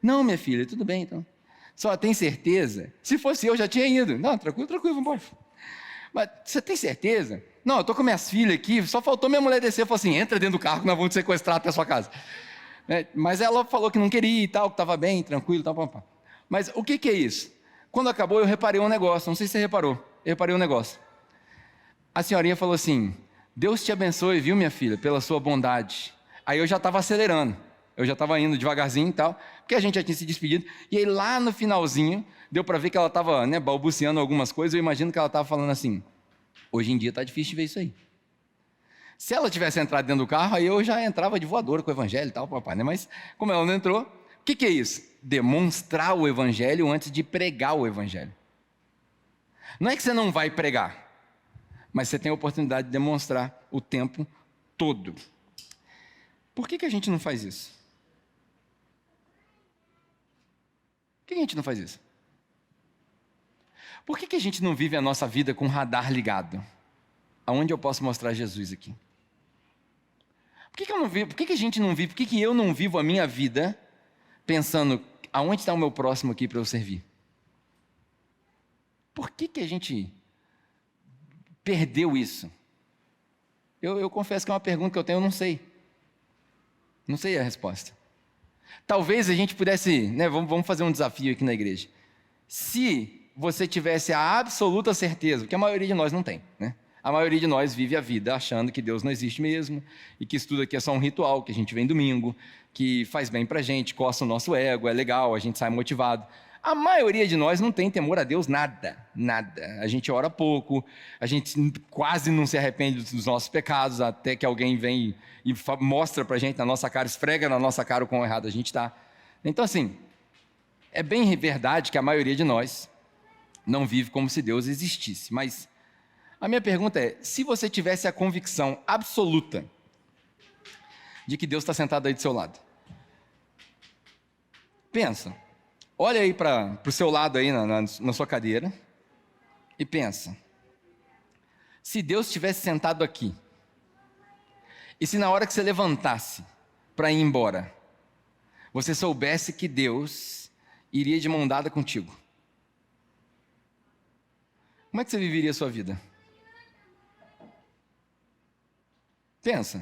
Speaker 3: Não, minha filha, tudo bem, então. Só tem certeza? Se fosse eu, já tinha ido. Não, tranquilo, vamos embora. Mas você tem certeza? Não, eu estou com minhas filhas aqui, só faltou minha mulher descer e falou assim, entra dentro do carro que nós vamos te sequestrar até a sua casa. Mas ela falou que não queria e tal, que estava bem, tranquilo, tal. Mas o que é isso? Quando acabou, eu reparei um negócio, não sei se você reparou, eu reparei um negócio. A senhorinha falou assim, Deus te abençoe, viu, minha filha, pela sua bondade. Aí eu já estava acelerando, eu já estava indo devagarzinho e tal, porque a gente já tinha se despedido. E aí lá no finalzinho, deu para ver que ela estava balbuciando algumas coisas, eu imagino que ela estava falando assim, hoje em dia está difícil de ver isso aí. Se ela tivesse entrado dentro do carro, aí eu já entrava de voadora com o evangelho e tal, papai, né? Mas como ela não entrou, o que é isso? Demonstrar o evangelho antes de pregar o evangelho. Não é que você não vai pregar, mas você tem a oportunidade de demonstrar o tempo todo. Por que a gente não faz isso? Por que a gente não faz isso? Por que a gente não vive a nossa vida com o radar ligado? Aonde eu posso mostrar Jesus aqui? Por que eu não vivo? Por que a gente não vive? Por que eu não vivo a minha vida pensando aonde está o meu próximo aqui para eu servir? Por que a gente perdeu isso? Eu confesso que é uma pergunta que eu tenho, eu não sei. Não sei a resposta. Talvez a gente pudesse, vamos fazer um desafio aqui na igreja. Se você tivesse a absoluta certeza, porque a maioria de nós não tem, né? A maioria de nós vive a vida achando que Deus não existe mesmo, e que isso tudo aqui é só um ritual, que a gente vem domingo, que faz bem pra gente, coça o nosso ego, é legal, a gente sai motivado. A maioria de nós não tem temor a Deus, nada. A gente ora pouco, a gente quase não se arrepende dos nossos pecados, até que alguém vem e mostra pra gente na nossa cara, esfrega na nossa cara o quão errado a gente está. Então assim, é bem verdade que a maioria de nós não vive como se Deus existisse, mas a minha pergunta é, se você tivesse a convicção absoluta de que Deus está sentado aí do seu lado, pensa, olha aí para o seu lado aí na sua cadeira e pensa, se Deus estivesse sentado aqui, e se na hora que você levantasse para ir embora, você soubesse que Deus iria de mão dada contigo, como é que você viveria a sua vida? Pensa.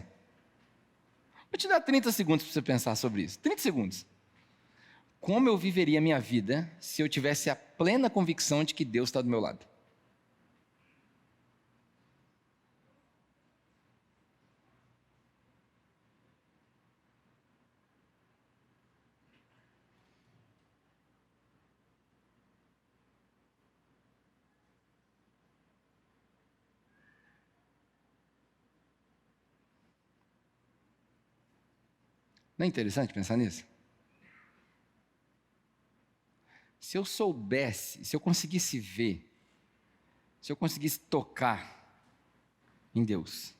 Speaker 3: Vou te dar 30 segundos para você pensar sobre isso. 30 segundos. Como eu viveria a minha vida se eu tivesse a plena convicção de que Deus está do meu lado? Não é interessante pensar nisso? Se eu soubesse, se eu conseguisse ver, se eu conseguisse tocar em Deus,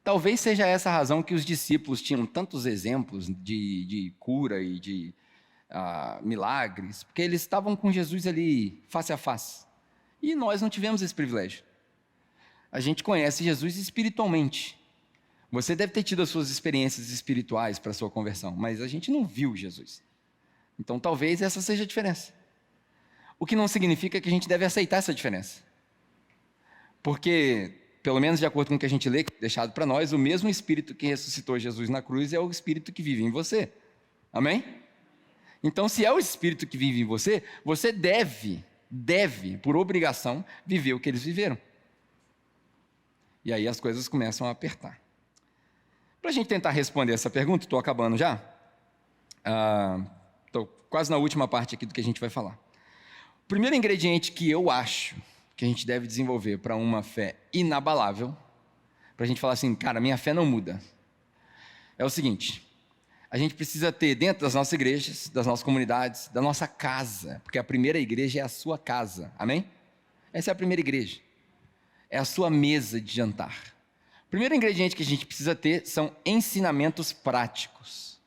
Speaker 3: talvez seja essa a razão que os discípulos tinham tantos exemplos de cura e de milagres, porque eles estavam com Jesus ali face a face. E nós não tivemos esse privilégio. A gente conhece Jesus espiritualmente. Você deve ter tido as suas experiências espirituais para a sua conversão, mas a gente não viu Jesus. Então talvez essa seja a diferença. O que não significa que a gente deve aceitar essa diferença. Porque, pelo menos de acordo com o que a gente lê, deixado para nós, o mesmo Espírito que ressuscitou Jesus na cruz é o Espírito que vive em você. Amém? Então, se é o Espírito que vive em você, você deve, por obrigação, viver o que eles viveram. E aí as coisas começam a apertar. Para a gente tentar responder essa pergunta, estou acabando já. Estou quase na última parte aqui do que a gente vai falar. O primeiro ingrediente que eu acho que a gente deve desenvolver para uma fé inabalável, para a gente falar assim, cara, minha fé não muda, é o seguinte: a gente precisa ter dentro das nossas igrejas, das nossas comunidades, da nossa casa, porque a primeira igreja é a sua casa, amém? Essa é a primeira igreja, é a sua mesa de jantar. O primeiro ingrediente que a gente precisa ter são ensinamentos práticos.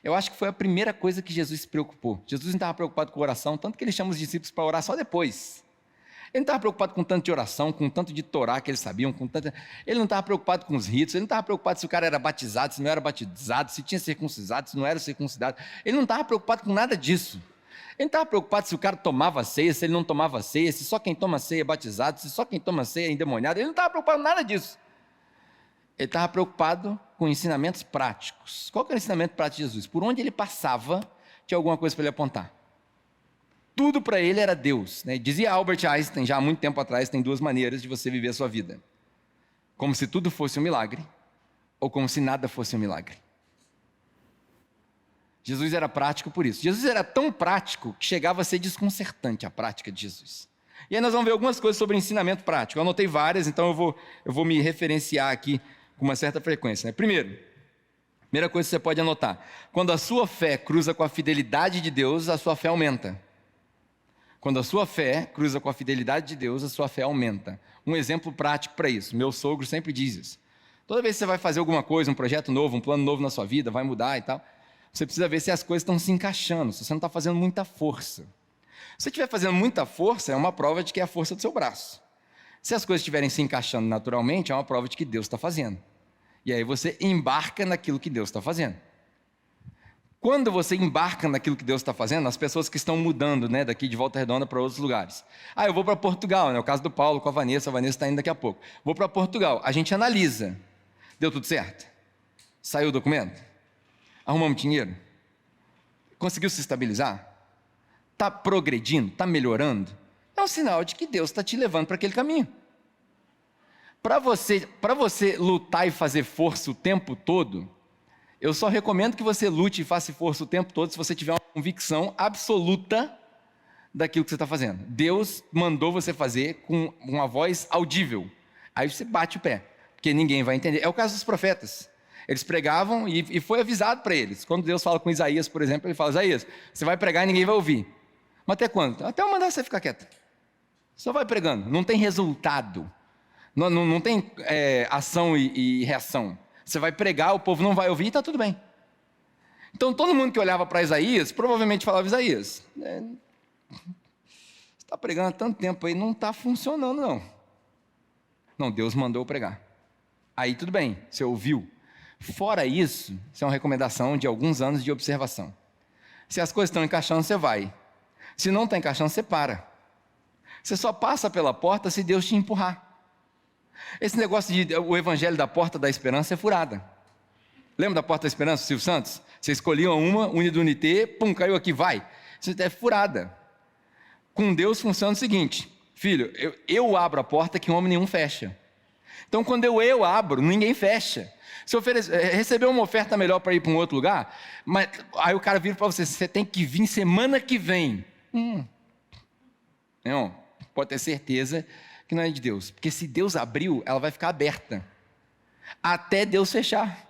Speaker 3: Eu acho que foi a primeira coisa que Jesus se preocupou. Jesus não estava preocupado com oração, tanto que ele chama os discípulos para orar só depois. Ele não estava preocupado com tanto de oração, com tanto de Torá que eles sabiam, ele não estava preocupado com os ritos, ele não estava preocupado se o cara era batizado, se não era batizado, se tinha circuncisado, se não era circuncidado. Ele não estava preocupado com nada disso. Ele não estava preocupado se o cara tomava ceia, se ele não tomava ceia, se só quem toma ceia é batizado, se só quem toma ceia é endemoniado. Ele não estava preocupado com nada disso. Ele estava preocupado com ensinamentos práticos. Qual que era o ensinamento prático de Jesus? Por onde ele passava, tinha alguma coisa para ele apontar. Tudo para ele era Deus, né? Dizia Albert Einstein, já há muito tempo atrás, tem duas maneiras de você viver a sua vida. Como se tudo fosse um milagre, ou como se nada fosse um milagre. Jesus era prático por isso. Jesus era tão prático que chegava a ser desconcertante a prática de Jesus. E aí nós vamos ver algumas coisas sobre ensinamento prático. Eu anotei várias, então eu vou me referenciar aqui com uma certa frequência, né? Primeira coisa que você pode anotar. Quando a sua fé cruza com a fidelidade de Deus, a sua fé aumenta. Quando a sua fé cruza com a fidelidade de Deus, a sua fé aumenta. Um exemplo prático para isso. Meu sogro sempre diz isso. Toda vez que você vai fazer alguma coisa, um projeto novo, um plano novo na sua vida, vai mudar e tal, você precisa ver se as coisas estão se encaixando, se você não está fazendo muita força. Se você estiver fazendo muita força, é uma prova de que é a força do seu braço. Se as coisas estiverem se encaixando naturalmente, é uma prova de que Deus está fazendo. E aí você embarca naquilo que Deus está fazendo. Quando você embarca naquilo que Deus está fazendo, as pessoas que estão mudando, né, daqui de Volta Redonda para outros lugares. Eu vou para Portugal, né, o caso do Paulo com a Vanessa está indo daqui a pouco. Vou para Portugal, a gente analisa. Deu tudo certo? Saiu o documento? Arrumamos dinheiro? Conseguiu se estabilizar? Está progredindo? Está melhorando? É um sinal de que Deus está te levando para aquele caminho. Para você lutar e fazer força o tempo todo, eu só recomendo que você lute e faça força o tempo todo se você tiver uma convicção absoluta daquilo que você está fazendo. Deus mandou você fazer com uma voz audível. Aí você bate o pé, porque ninguém vai entender. É o caso dos profetas. Eles pregavam e foi avisado para eles. Quando Deus fala com Isaías, por exemplo, ele fala: Isaías, você vai pregar e ninguém vai ouvir. Mas até quando? Até eu mandar você ficar quieto. Só vai pregando. Não tem resultado. Não tem ação e reação. Você vai pregar, o povo não vai ouvir e está tudo bem. Então todo mundo que olhava para Isaías, provavelmente falava: Isaías, você está pregando há tanto tempo aí, não está funcionando não. Não, Deus mandou eu pregar. Aí tudo bem, você ouviu. Fora isso, isso é uma recomendação de alguns anos de observação. Se as coisas estão encaixando, você vai. Se não está encaixando, você para. Você só passa pela porta se Deus te empurrar. Esse negócio de o evangelho da porta da esperança é furada. Lembra da porta da esperança, Silvio Santos? Você escolhia uma, unidunité, pum, caiu aqui, vai. Isso é furada. Com Deus funciona o seguinte: filho, eu abro a porta que homem nenhum fecha. Então quando eu abro, ninguém fecha. Se receber uma oferta melhor para ir para um outro lugar, mas aí o cara vira para você: você tem que vir semana que vem. Não, pode ter certeza que não é de Deus, porque se Deus abriu, ela vai ficar aberta até Deus fechar,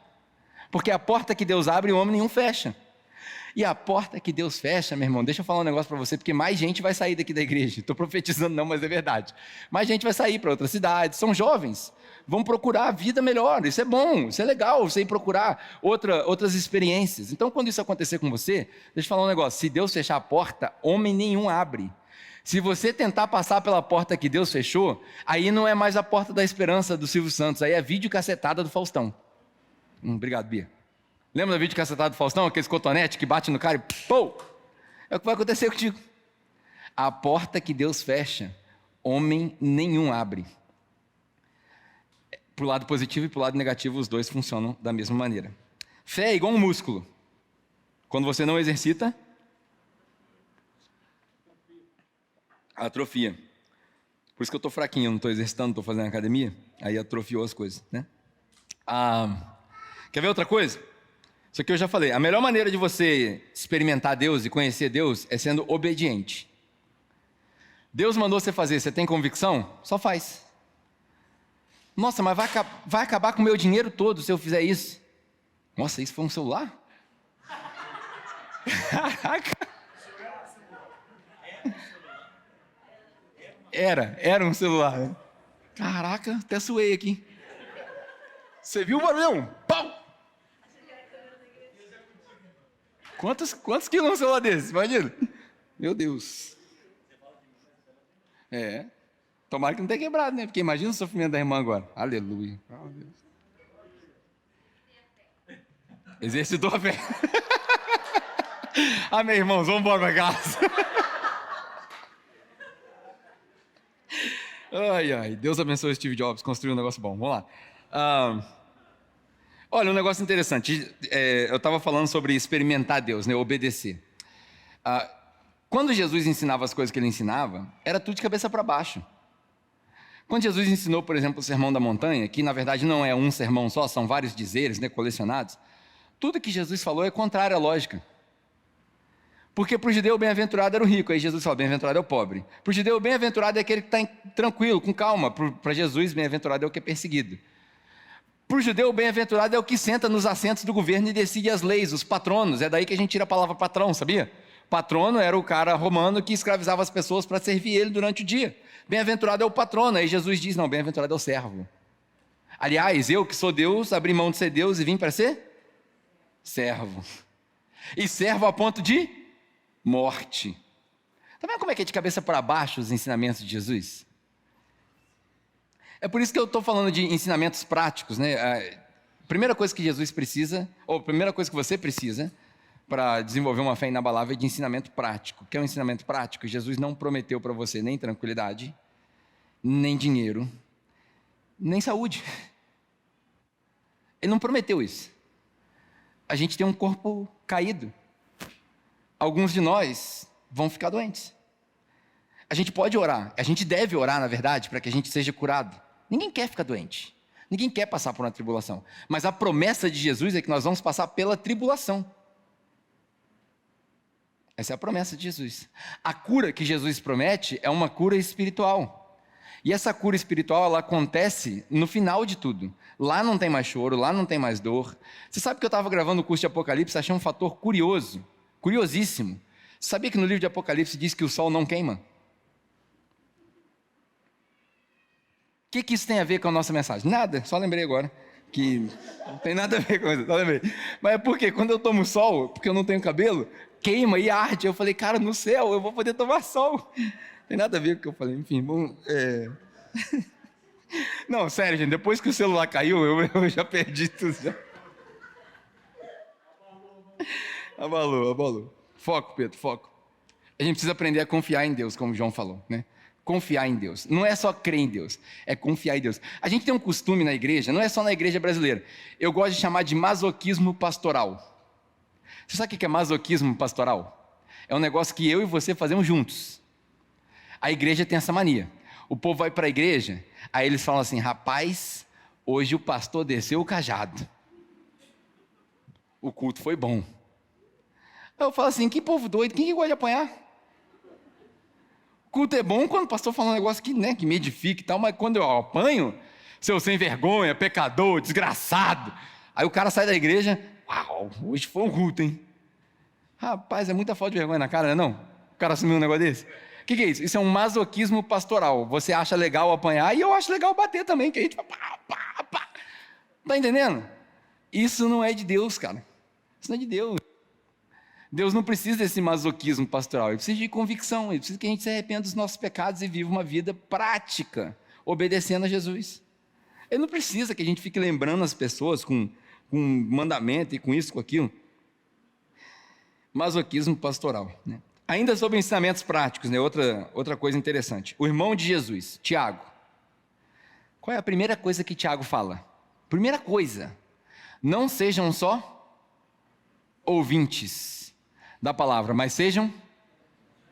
Speaker 3: porque a porta que Deus abre, o homem nenhum fecha. E a porta que Deus fecha, meu irmão, deixa eu falar um negócio para você, porque mais gente vai sair daqui da igreja. Estou profetizando não, mas é verdade. Mais gente vai sair para outras cidades, são jovens, vão procurar a vida melhor. Isso é bom, isso é legal, você ir procurar outras experiências. Então quando isso acontecer com você, deixa eu falar um negócio: se Deus fechar a porta, homem nenhum abre. Se você tentar passar pela porta que Deus fechou, aí não é mais a porta da esperança do Silvio Santos, aí é videocassetada do Faustão. Obrigado, Bia. Lembra da videocassetada do Faustão? Aqueles cotonetes que bate no cara e pô! É o que vai acontecer contigo. A porta que Deus fecha, homem nenhum abre. Para o lado positivo e para o lado negativo, os dois funcionam da mesma maneira. Fé é igual um músculo. Quando você não exercita, atrofia. Por isso que eu estou fraquinho, eu não estou exercitando, estou fazendo academia, aí atrofiou as coisas, né? Quer ver outra coisa? Isso aqui eu já falei. A melhor maneira de você experimentar Deus e conhecer Deus é sendo obediente. Deus mandou você fazer, você tem convicção? Só faz. Nossa, mas vai acabar com o meu dinheiro todo se eu fizer isso. Nossa, isso foi um celular? Caraca! Era um celular. Caraca, até suei aqui. Você viu o barulhão? Pau! Quantos quilos um celular desse? Imagina. Meu Deus. Tomara que não tenha quebrado, né? Porque imagina o sofrimento da irmã agora. Aleluia. Oh, Deus. Exercitou a fé. Amém, irmãos, vamos embora para casa. Ai, Deus abençoe o Steve Jobs, construiu um negócio bom. Vamos lá. Olha, um negócio interessante. Eu estava falando sobre experimentar Deus, né? Obedecer. Quando Jesus ensinava as coisas que ele ensinava, era tudo de cabeça para baixo. Quando Jesus ensinou, por exemplo, o Sermão da Montanha, que na verdade não é um sermão só, são vários dizeres, né, colecionados, tudo que Jesus falou é contrário à lógica. Porque para o judeu bem-aventurado era o rico, aí Jesus fala, bem-aventurado é o pobre. Para o judeu bem-aventurado é aquele que está tranquilo, com calma. Para Jesus, bem-aventurado é o que é perseguido. Para o judeu, bem-aventurado é o que senta nos assentos do governo e decide as leis, os patronos. É daí que a gente tira a palavra patrão, sabia? Patrono era o cara romano que escravizava as pessoas para servir ele durante o dia. Bem-aventurado é o patrono. Aí Jesus diz, não, bem-aventurado é o servo. Aliás, eu que sou Deus, abri mão de ser Deus e vim para ser servo. E servo a ponto de morte. Tá vendo como é que é de cabeça para baixo os ensinamentos de Jesus? É por isso que eu estou falando de ensinamentos práticos, né? A primeira coisa que Jesus precisa, ou a primeira coisa que você precisa para desenvolver uma fé inabalável é de ensinamento prático. O que é um ensinamento prático? Jesus não prometeu para você nem tranquilidade, nem dinheiro, nem saúde. Ele não prometeu isso. A gente tem um corpo caído. Alguns de nós vão ficar doentes. A gente pode orar, a gente deve orar, na verdade, para que a gente seja curado. Ninguém quer ficar doente. Ninguém quer passar por uma tribulação. Mas a promessa de Jesus é que nós vamos passar pela tribulação. Essa é a promessa de Jesus. A cura que Jesus promete é uma cura espiritual. E essa cura espiritual, ela acontece no final de tudo. Lá não tem mais choro, lá não tem mais dor. Você sabe que eu estava gravando o curso de Apocalipse, achei um fator curioso, curiosíssimo. Você sabia que no livro de Apocalipse diz que o sol não queima? O que isso tem a ver com a nossa mensagem? Nada, só lembrei agora. Que não tem nada a ver com isso, só lembrei. Mas é porque quando eu tomo sol, porque eu não tenho cabelo, queima e arde. Eu falei, cara, no céu eu vou poder tomar sol. Não tem nada a ver com o que eu falei, enfim, bom, Não, sério, gente, depois que o celular caiu, eu já perdi tudo. Já. Abalou. Foco, Pedro, foco. A gente precisa aprender a confiar em Deus, como o João falou, né? Confiar em Deus. Não é só crer em Deus, é confiar em Deus. A gente tem um costume na igreja, não é só na igreja brasileira. Eu gosto de chamar de masoquismo pastoral. Você sabe o que é masoquismo pastoral? É um negócio que eu e você fazemos juntos. A igreja tem essa mania. O povo vai para a igreja, aí eles falam assim, rapaz, hoje o pastor desceu o cajado. O culto foi bom. Aí eu falo assim, que povo doido, quem que gosta de apanhar? O culto é bom quando o pastor fala um negócio que, né, que me edifica e tal, mas quando eu apanho, seu sem vergonha, pecador, desgraçado. Aí o cara sai da igreja, uau, hoje foi um culto, hein? Rapaz, é muita falta de vergonha na cara, não? O cara assumiu um negócio desse? O que é isso? Isso é um masoquismo pastoral. Você acha legal apanhar e eu acho legal bater também, que a gente pá. Tá entendendo? Isso não é de Deus, cara. Isso não é de Deus. Deus não precisa desse masoquismo pastoral, ele precisa de convicção, ele precisa que a gente se arrependa dos nossos pecados e viva uma vida prática, obedecendo a Jesus. Ele não precisa que a gente fique lembrando as pessoas com mandamento e com isso, com aquilo. Masoquismo pastoral, né? Ainda sobre ensinamentos práticos, né? Outra coisa interessante. O irmão de Jesus, Tiago. Qual é a primeira coisa que Tiago fala? Primeira coisa, não sejam só ouvintes da palavra, mas sejam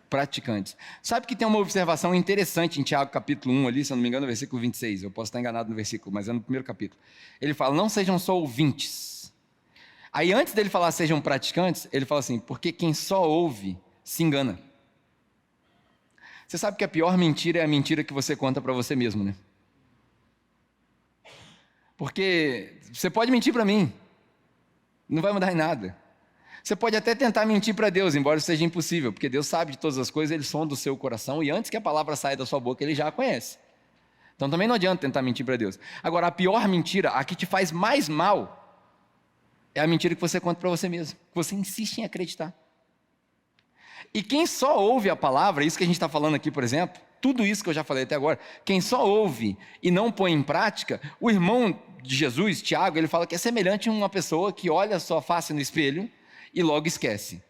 Speaker 3: praticantes. Sabe que tem uma observação interessante em Tiago capítulo 1 ali, se eu não me engano, no versículo 26, eu posso estar enganado no versículo, mas é no primeiro capítulo. Ele fala, não sejam só ouvintes. Aí antes dele falar sejam praticantes, ele fala assim, porque quem só ouve se engana. Você sabe que a pior mentira é a mentira que você conta para você mesmo, né? Porque você pode mentir para mim, não vai mudar em nada. Você pode até tentar mentir para Deus, embora isso seja impossível, porque Deus sabe de todas as coisas, Ele sonda o seu coração, e antes que a palavra saia da sua boca, Ele já a conhece. Então também não adianta tentar mentir para Deus. Agora, a pior mentira, a que te faz mais mal, é a mentira que você conta para você mesmo, que você insiste em acreditar. E quem só ouve a palavra, isso que a gente está falando aqui, por exemplo, tudo isso que eu já falei até agora, quem só ouve e não põe em prática, o irmão de Jesus, Tiago, ele fala que é semelhante a uma pessoa que olha a sua face no espelho e logo esquece.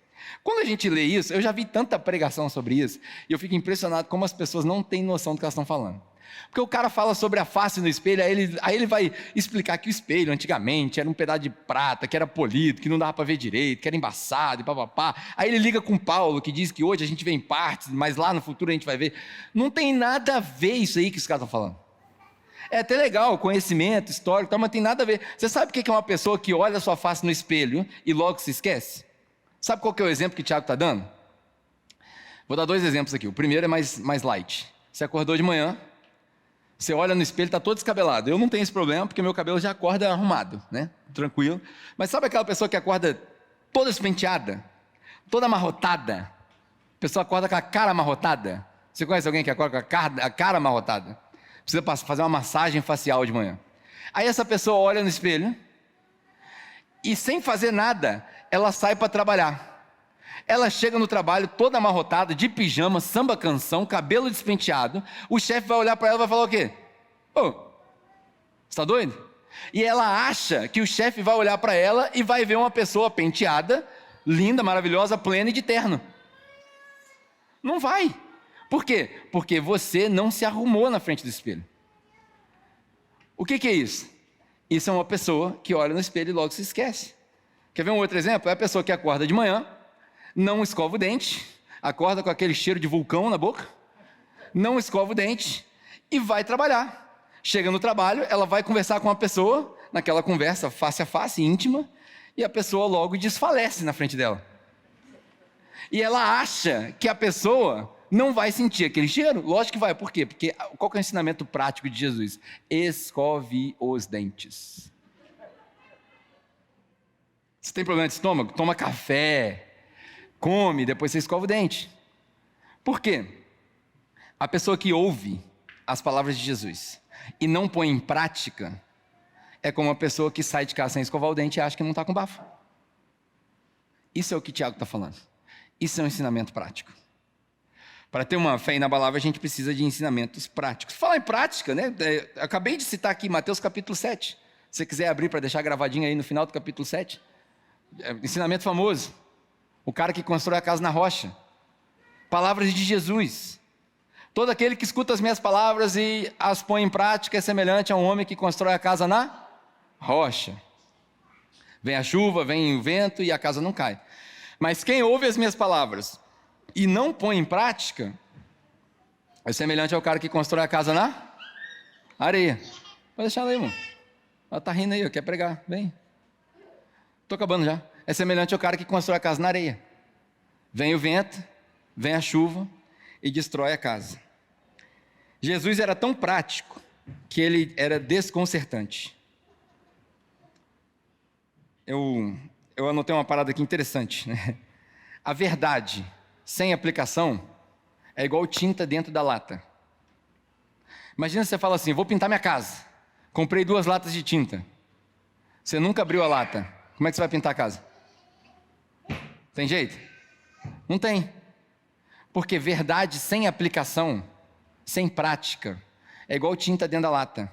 Speaker 3: Quando a gente lê isso, eu já vi tanta pregação sobre isso, e eu fico impressionado como as pessoas não têm noção do que elas estão falando. Porque o cara fala sobre a face no espelho, aí ele vai explicar que o espelho antigamente era um pedaço de prata, que era polido, que não dava para ver direito, que era embaçado e papapá. Aí ele liga com Paulo, que diz que hoje a gente vê em partes, mas lá no futuro a gente vai ver. Não tem nada a ver isso aí que os caras estão falando. É até legal, conhecimento histórico, mas não tem nada a ver. Você sabe o que é uma pessoa que olha a sua face no espelho e logo se esquece? Sabe qual que é o exemplo que o Tiago está dando? Vou dar 2 exemplos aqui. O primeiro é mais light. Você acordou de manhã, você olha no espelho, está todo descabelado. Eu não tenho esse problema, porque meu cabelo já acorda arrumado, né? Tranquilo. Mas sabe aquela pessoa que acorda toda despenteada, toda amarrotada? A pessoa acorda com a cara amarrotada. Você conhece alguém que acorda com a cara amarrotada? Precisa fazer uma massagem facial de manhã. Aí essa pessoa olha no espelho e, sem fazer nada, ela sai para trabalhar. Ela chega no trabalho toda amarrotada, de pijama, samba canção, cabelo despenteado. O chefe vai olhar para ela e vai falar o quê? Ô, você está doido? E ela acha que o chefe vai olhar para ela e vai ver uma pessoa penteada, linda, maravilhosa, plena e de terno. Não vai. Por quê? Porque você não se arrumou na frente do espelho. O que é isso? Isso é uma pessoa que olha no espelho e logo se esquece. Quer ver um outro exemplo? É a pessoa que acorda de manhã, não escova o dente, acorda com aquele cheiro de vulcão na boca, não escova o dente e vai trabalhar. Chega no trabalho, ela vai conversar com uma pessoa, naquela conversa face a face, íntima, e a pessoa logo desfalece na frente dela. E ela acha que a pessoa não vai sentir aquele cheiro. Lógico que vai. Por quê? Porque qual que é o ensinamento prático de Jesus? Escove os dentes. Você tem problema de estômago? Toma café, come, depois você escova o dente. Por quê? A pessoa que ouve as palavras de Jesus e não põe em prática é como uma pessoa que sai de casa sem escovar o dente e acha que não está com bafo. Isso é o que Tiago está falando. Isso é um ensinamento prático. Para ter uma fé inabalável, a gente precisa de ensinamentos práticos. Falar em prática, né? Acabei de citar aqui Mateus capítulo 7. Se você quiser abrir para deixar gravadinho aí no final do capítulo 7. Ensinamento famoso. O cara que constrói a casa na rocha. Palavras de Jesus. Todo aquele que escuta as minhas palavras e as põe em prática é semelhante a um homem que constrói a casa na rocha. Vem a chuva, vem o vento e a casa não cai. Mas quem ouve as minhas palavras e não põe em prática é semelhante ao cara que constrói a casa na areia. Pode deixar ela aí, irmão. Ela está rindo aí, quer pregar. Vem. Estou acabando já. É semelhante ao cara que constrói a casa na areia. Vem o vento, vem a chuva e destrói a casa. Jesus era tão prático que ele era desconcertante. Eu anotei uma parada aqui interessante, né? A verdade sem aplicação é igual tinta dentro da lata. Imagina você fala assim, vou pintar minha casa. Comprei 2 latas de tinta. Você nunca abriu a lata. Como é que você vai pintar a casa? Tem jeito? Não tem. Porque verdade sem aplicação, sem prática, é igual tinta dentro da lata.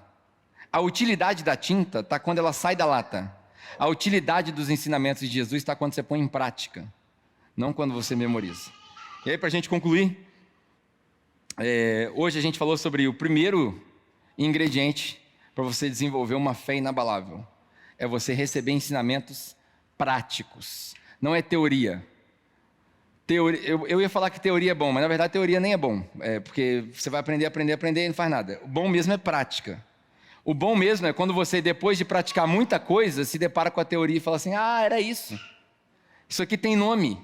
Speaker 3: A utilidade da tinta está quando ela sai da lata. A utilidade dos ensinamentos de Jesus está quando você põe em prática, não quando você memoriza. E aí, para a gente concluir, hoje a gente falou sobre o primeiro ingrediente para você desenvolver uma fé inabalável. É você receber ensinamentos práticos, não é teoria. Eu ia falar que teoria é bom, mas na verdade teoria nem é bom, porque você vai aprender e não faz nada. O bom mesmo é prática. O bom mesmo é quando você, depois de praticar muita coisa, se depara com a teoria e fala assim, era isso. Isso aqui tem nome.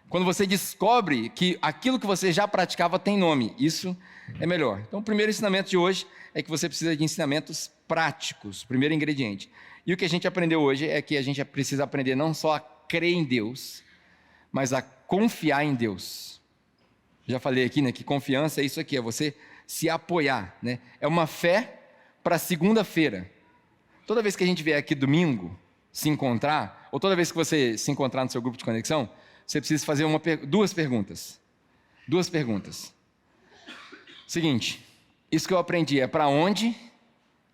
Speaker 3: Quando você descobre que aquilo que você já praticava tem nome, isso é melhor. Então o primeiro ensinamento de hoje é que você precisa de ensinamentos práticos, primeiro ingrediente. E o que a gente aprendeu hoje é que a gente precisa aprender não só a crer em Deus, mas a confiar em Deus. Já falei aqui, né, que confiança é isso aqui, é você se apoiar, né? É uma fé para segunda-feira. Toda vez que a gente vier aqui domingo se encontrar, ou toda vez que você se encontrar no seu grupo de conexão, você precisa fazer 2 perguntas. 2 perguntas. Seguinte, isso que eu aprendi é para onde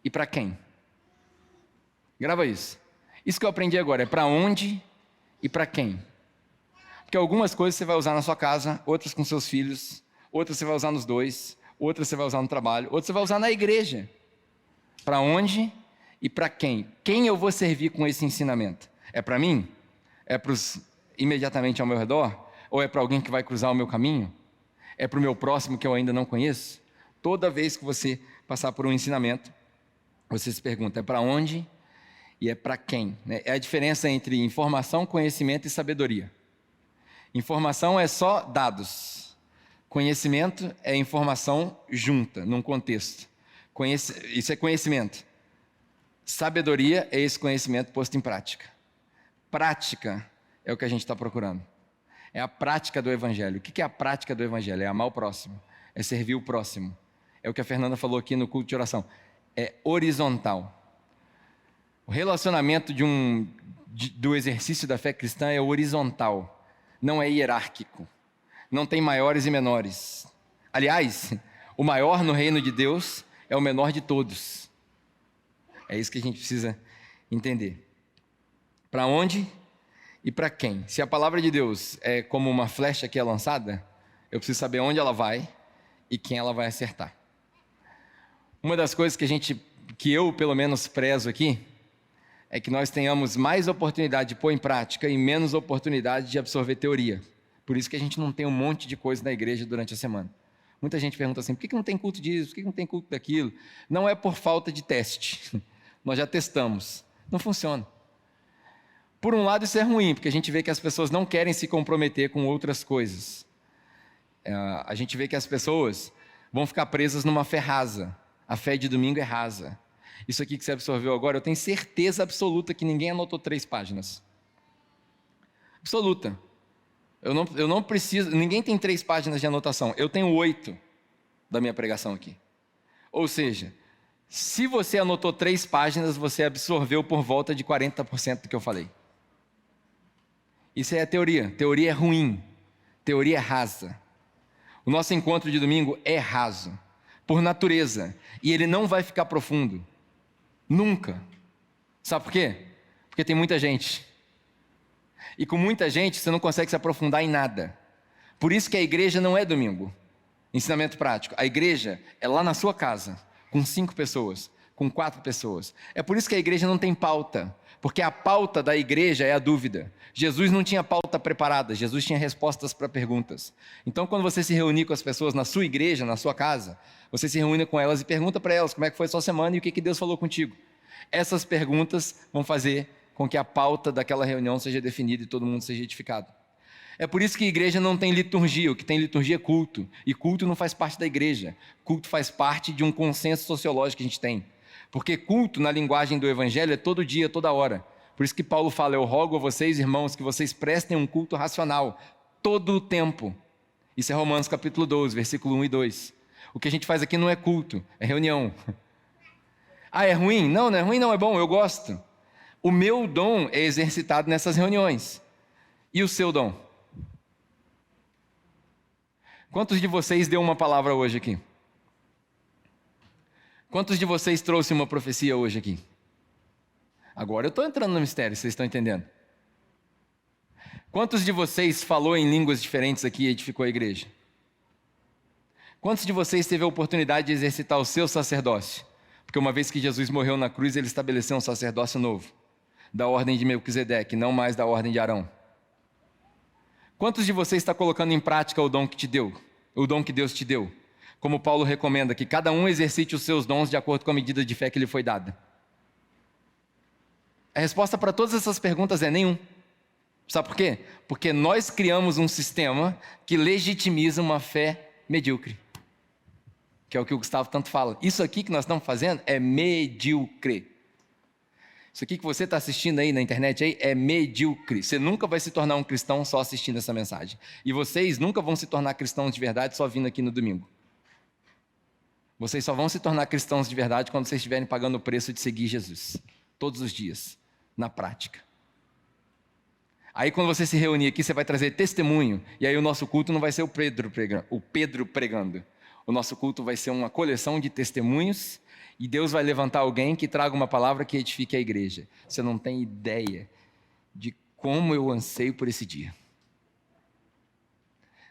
Speaker 3: e para quem. Grava isso. Isso que eu aprendi agora é para onde e para quem. Porque algumas coisas você vai usar na sua casa, outras com seus filhos, outras você vai usar nos dois, outras você vai usar no trabalho, outras você vai usar na igreja. Para onde e para quem? Quem eu vou servir com esse ensinamento? É para mim? É para os imediatamente ao meu redor? Ou é para alguém que vai cruzar o meu caminho? É para o meu próximo que eu ainda não conheço? Toda vez que você passar por um ensinamento, você se pergunta, é para onde e é para quem? É a diferença entre informação, conhecimento e sabedoria. Informação é só dados. Conhecimento é informação junta, num contexto. Isso é conhecimento. Sabedoria é esse conhecimento posto em prática. Prática é o que a gente está procurando. É a prática do Evangelho. O que é a prática do Evangelho? É amar o próximo. É servir o próximo. É o que a Fernanda falou aqui no culto de oração. É horizontal. O relacionamento do exercício da fé cristã é horizontal. Não é hierárquico. Não tem maiores e menores. Aliás, o maior no reino de Deus é o menor de todos. É isso que a gente precisa entender. Para onde e para quem? Se a palavra de Deus é como uma flecha que é lançada, eu preciso saber onde ela vai e quem ela vai acertar. Uma das coisas que eu pelo menos prezo aqui, é que nós tenhamos mais oportunidade de pôr em prática e menos oportunidade de absorver teoria. Por isso que a gente não tem um monte de coisa na igreja durante a semana. Muita gente pergunta assim, por que não tem culto disso, por que não tem culto daquilo? Não é por falta de teste. Nós já testamos. Não funciona. Por um lado isso é ruim, porque a gente vê que as pessoas não querem se comprometer com outras coisas. A gente vê que as pessoas vão ficar presas numa fé rasa. A fé de domingo é rasa. Isso aqui que você absorveu agora, eu tenho certeza absoluta que ninguém anotou 3 páginas. Absoluta. Eu não preciso, ninguém tem 3 páginas de anotação. Eu tenho 8 da minha pregação aqui. Ou seja, se você anotou 3 páginas, você absorveu por volta de 40% do que eu falei. Isso é a teoria. Teoria é ruim. Teoria é rasa. O nosso encontro de domingo é raso, por natureza. E ele não vai ficar profundo. Nunca. Sabe por quê? Porque tem muita gente. E com muita gente você não consegue se aprofundar em nada. Por isso que a igreja não é domingo. Ensinamento prático. A igreja é lá na sua casa, com 5 pessoas, com 4 pessoas. É por isso que a igreja não tem pauta. Porque a pauta da igreja é a dúvida. Jesus não tinha pauta preparada, Jesus tinha respostas para perguntas. Então, quando você se reunir com as pessoas na sua igreja, na sua casa, você se reúne com elas e pergunta para elas como é que foi a sua semana e o que Deus falou contigo. Essas perguntas vão fazer com que a pauta daquela reunião seja definida e todo mundo seja edificado. É por isso que a igreja não tem liturgia, o que tem liturgia é culto. E culto não faz parte da igreja. Culto faz parte de um consenso sociológico que a gente tem. Porque culto, na linguagem do Evangelho, é todo dia, toda hora. Por isso que Paulo fala, eu rogo a vocês, irmãos, que vocês prestem um culto racional, todo o tempo. Isso é Romanos capítulo 12, versículo 1 e 2. O que a gente faz aqui não é culto, é reunião. Ah, é ruim? Não, não é ruim, não, é bom, eu gosto. O meu dom é exercitado nessas reuniões. E o seu dom? Quantos de vocês deu uma palavra hoje aqui? Quantos de vocês trouxe uma profecia hoje aqui? Agora eu estou entrando no mistério, vocês estão entendendo? Quantos de vocês falou em línguas diferentes aqui e edificou a igreja? Quantos de vocês teve a oportunidade de exercitar o seu sacerdócio? Porque uma vez que Jesus morreu na cruz, ele estabeleceu um sacerdócio novo, da ordem de Melquisedeque, não mais da ordem de Arão. Quantos de vocês está colocando em prática o dom que te deu? O dom que Deus te deu? Como Paulo recomenda, que cada um exercite os seus dons de acordo com a medida de fé que lhe foi dada. A resposta para todas essas perguntas é nenhum. Sabe por quê? Porque nós criamos um sistema que legitimiza uma fé medíocre. Que é o que o Gustavo tanto fala. Isso aqui que nós estamos fazendo é medíocre. Isso aqui que você está assistindo aí na internet aí é medíocre. Você nunca vai se tornar um cristão só assistindo essa mensagem. E vocês nunca vão se tornar cristãos de verdade só vindo aqui no domingo. Vocês só vão se tornar cristãos de verdade quando vocês estiverem pagando o preço de seguir Jesus. Todos os dias, na prática. Aí quando você se reunir aqui, você vai trazer testemunho. E aí o nosso culto não vai ser o Pedro pregando. O nosso culto vai ser uma coleção de testemunhos e Deus vai levantar alguém que traga uma palavra que edifique a igreja. Você não tem ideia de como eu anseio por esse dia.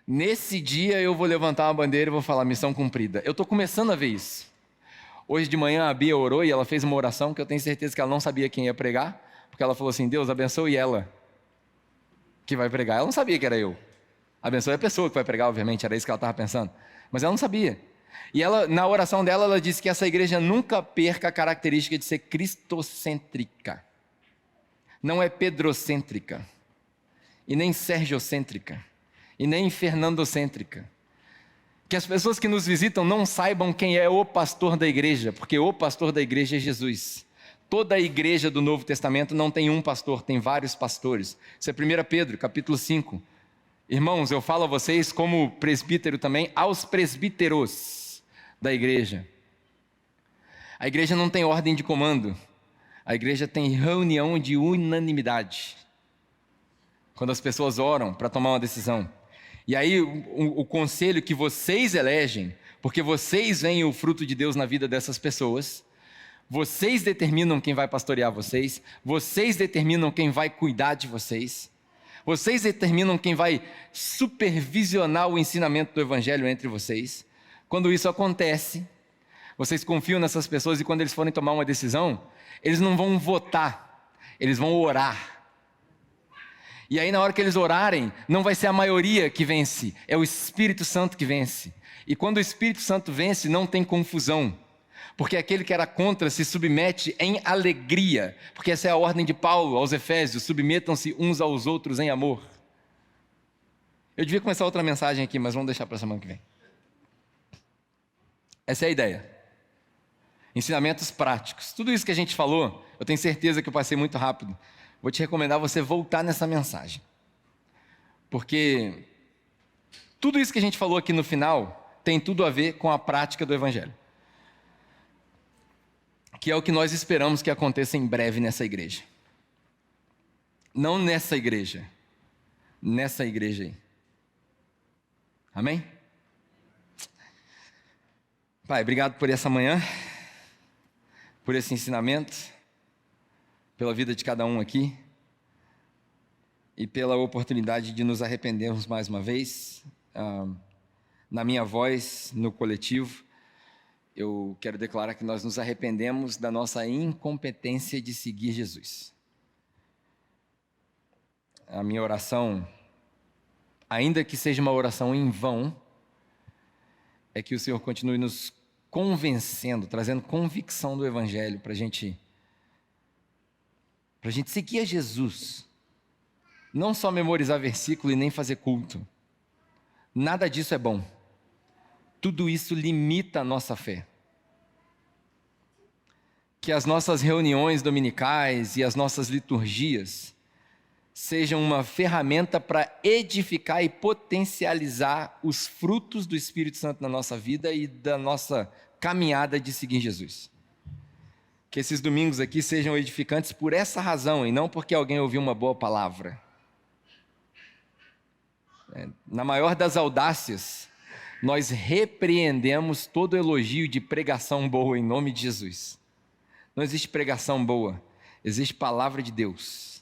Speaker 3: Nesse dia eu vou levantar uma bandeira e vou falar missão cumprida. Eu estou começando a ver isso. Hoje de manhã a Bia orou e ela fez uma oração que eu tenho certeza que ela não sabia quem ia pregar, porque ela falou assim: Deus abençoe ela que vai pregar. Ela não sabia que era eu. Abençoe a pessoa que vai pregar, obviamente, era isso que ela estava pensando. Mas ela não sabia. E ela, na oração dela, ela disse que essa igreja nunca perca a característica de ser cristocêntrica. Não é pedrocêntrica. E nem sergiocêntrica. E nem fernandocêntrica. Que as pessoas que nos visitam não saibam quem é o pastor da igreja, porque o pastor da igreja é Jesus. Toda a igreja do Novo Testamento não tem um pastor, tem vários pastores. Isso é 1 Pedro, capítulo 5. Irmãos, eu falo a vocês como presbítero também, aos presbíteros da igreja. A igreja não tem ordem de comando. A igreja tem reunião de unanimidade. Quando as pessoas oram para tomar uma decisão. E aí o conselho que vocês elegem, porque vocês veem o fruto de Deus na vida dessas pessoas, vocês determinam quem vai pastorear vocês, vocês determinam quem vai cuidar de vocês, vocês determinam quem vai supervisionar o ensinamento do evangelho entre vocês. Quando isso acontece, vocês confiam nessas pessoas e quando eles forem tomar uma decisão, eles não vão votar, eles vão orar. E aí na hora que eles orarem, não vai ser a maioria que vence, é o Espírito Santo que vence. E quando o Espírito Santo vence, não tem confusão. Porque aquele que era contra se submete em alegria. Porque essa é a ordem de Paulo aos Efésios, submetam-se uns aos outros em amor. Eu devia começar outra mensagem aqui, mas vamos deixar para a semana que vem. Essa é a ideia. Ensinamentos práticos. Tudo isso que a gente falou, eu tenho certeza que eu passei muito rápido. Vou te recomendar você voltar nessa mensagem. Porque tudo isso que a gente falou aqui no final tem tudo a ver com a prática do Evangelho. Que é o que nós esperamos que aconteça em breve nessa igreja. Não nessa igreja. Nessa igreja aí. Amém? Pai, obrigado por essa manhã. Por esse ensinamento. Pela vida de cada um aqui. E pela oportunidade de nos arrependermos mais uma vez. Na minha voz, no coletivo. Eu quero declarar que nós nos arrependemos da nossa incompetência de seguir Jesus. A minha oração, ainda que seja uma oração em vão, é que o Senhor continue nos convencendo, trazendo convicção do Evangelho para a gente seguir a Jesus. Não só memorizar versículo e nem fazer culto. Nada disso é bom. Tudo isso limita a nossa fé. Que as nossas reuniões dominicais e as nossas liturgias sejam uma ferramenta para edificar e potencializar os frutos do Espírito Santo na nossa vida e da nossa caminhada de seguir Jesus. Que esses domingos aqui sejam edificantes por essa razão e não porque alguém ouviu uma boa palavra. Na maior das audácias, nós repreendemos todo elogio de pregação boa em nome de Jesus. Não existe pregação boa, existe palavra de Deus.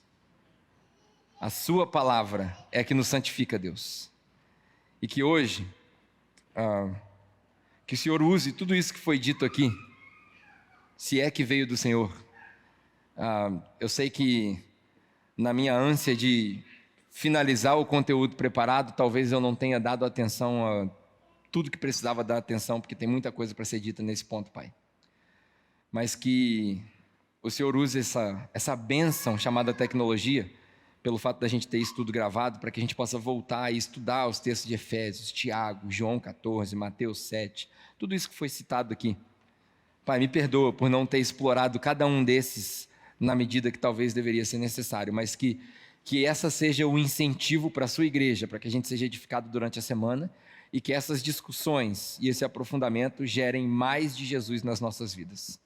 Speaker 3: A sua palavra é a que nos santifica, Deus. E que hoje, que o Senhor use tudo isso que foi dito aqui, se é que veio do Senhor. Eu sei que na minha ânsia de finalizar o conteúdo preparado, talvez eu não tenha dado atenção a tudo que precisava dar atenção, porque tem muita coisa para ser dita nesse ponto, Pai. Mas que o Senhor use essa bênção chamada tecnologia, pelo fato da gente ter isso tudo gravado, para que a gente possa voltar e estudar os textos de Efésios, Tiago, João 14, Mateus 7, tudo isso que foi citado aqui. Pai, me perdoa por não ter explorado cada um desses na medida que talvez deveria ser necessário, mas que essa seja o incentivo para a sua igreja, para que a gente seja edificado durante a semana e que essas discussões e esse aprofundamento gerem mais de Jesus nas nossas vidas.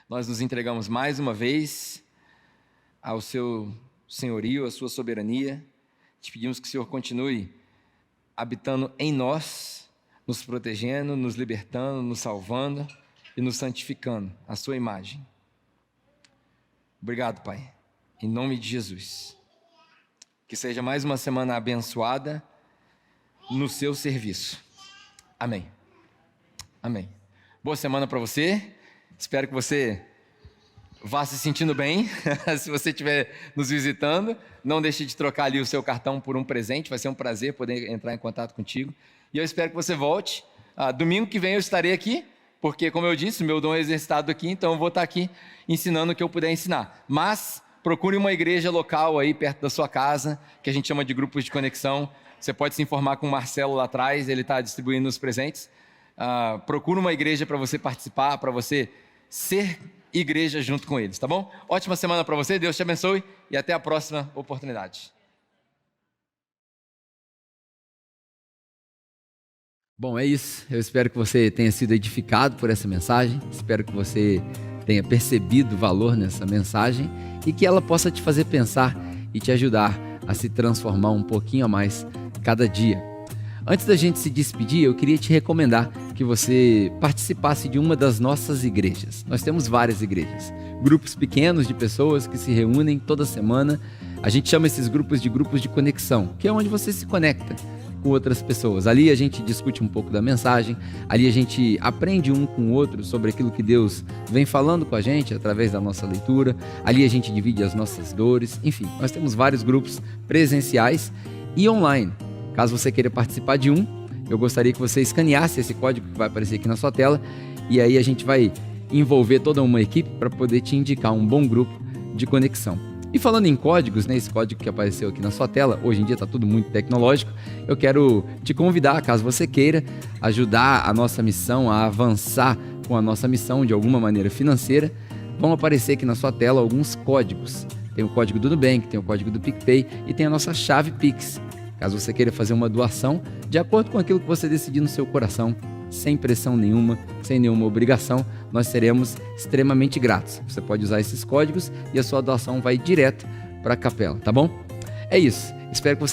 Speaker 3: Nós nos entregamos mais uma vez ao seu senhorio, à sua soberania. Te pedimos que o Senhor continue habitando em nós, nos protegendo, nos libertando, nos salvando e nos santificando à sua imagem. Obrigado, Pai, em nome de Jesus. Que seja mais uma semana abençoada no seu serviço. Amém. Amém. Boa semana para você. Espero que você vá se sentindo bem. Se você estiver nos visitando, não deixe de trocar ali o seu cartão por um presente. Vai ser um prazer poder entrar em contato contigo. E eu espero que você volte. Domingo que vem eu estarei aqui, porque, como eu disse, meu dom é exercitado aqui, então eu vou estar aqui ensinando o que eu puder ensinar. Mas procure uma igreja local aí perto da sua casa, que a gente chama de grupos de conexão. Você pode se informar com o Marcelo lá atrás, ele está distribuindo os presentes. Procure uma igreja para você participar, para você ser igreja junto com eles, tá bom? Ótima semana para você, Deus te abençoe e até a próxima oportunidade.
Speaker 2: Bom, é isso. Eu espero que você tenha sido edificado por essa mensagem. Espero que você tenha percebido o valor nessa mensagem e que ela possa te fazer pensar e te ajudar a se transformar um pouquinho a mais cada dia. Antes da gente se despedir, eu queria te recomendar que você participasse de uma das nossas igrejas. Nós temos várias igrejas, grupos pequenos de pessoas que se reúnem toda semana. A gente chama esses grupos de conexão, que é onde você se conecta com outras pessoas. Ali a gente discute um pouco da mensagem, ali a gente aprende um com o outro sobre aquilo que Deus vem falando com a gente através da nossa leitura, ali a gente divide as nossas dores, enfim, nós temos vários grupos presenciais e online. Caso você queira participar de um, eu gostaria que você escaneasse esse código que vai aparecer aqui na sua tela e aí a gente vai envolver toda uma equipe para poder te indicar um bom grupo de conexão. E falando em códigos, né, esse código que apareceu aqui na sua tela, hoje em dia está tudo muito tecnológico, eu quero te convidar, caso você queira, ajudar a nossa missão, a avançar com a nossa missão de alguma maneira financeira, vão aparecer aqui na sua tela alguns códigos. Tem o código do Nubank, tem o código do PicPay e tem a nossa chave Pix. Caso você queira fazer uma doação, de acordo com aquilo que você decidir no seu coração, sem pressão nenhuma, sem nenhuma obrigação, nós seremos extremamente gratos. Você pode usar esses códigos e a sua doação vai direto para a capela, tá bom? É isso. Espero que você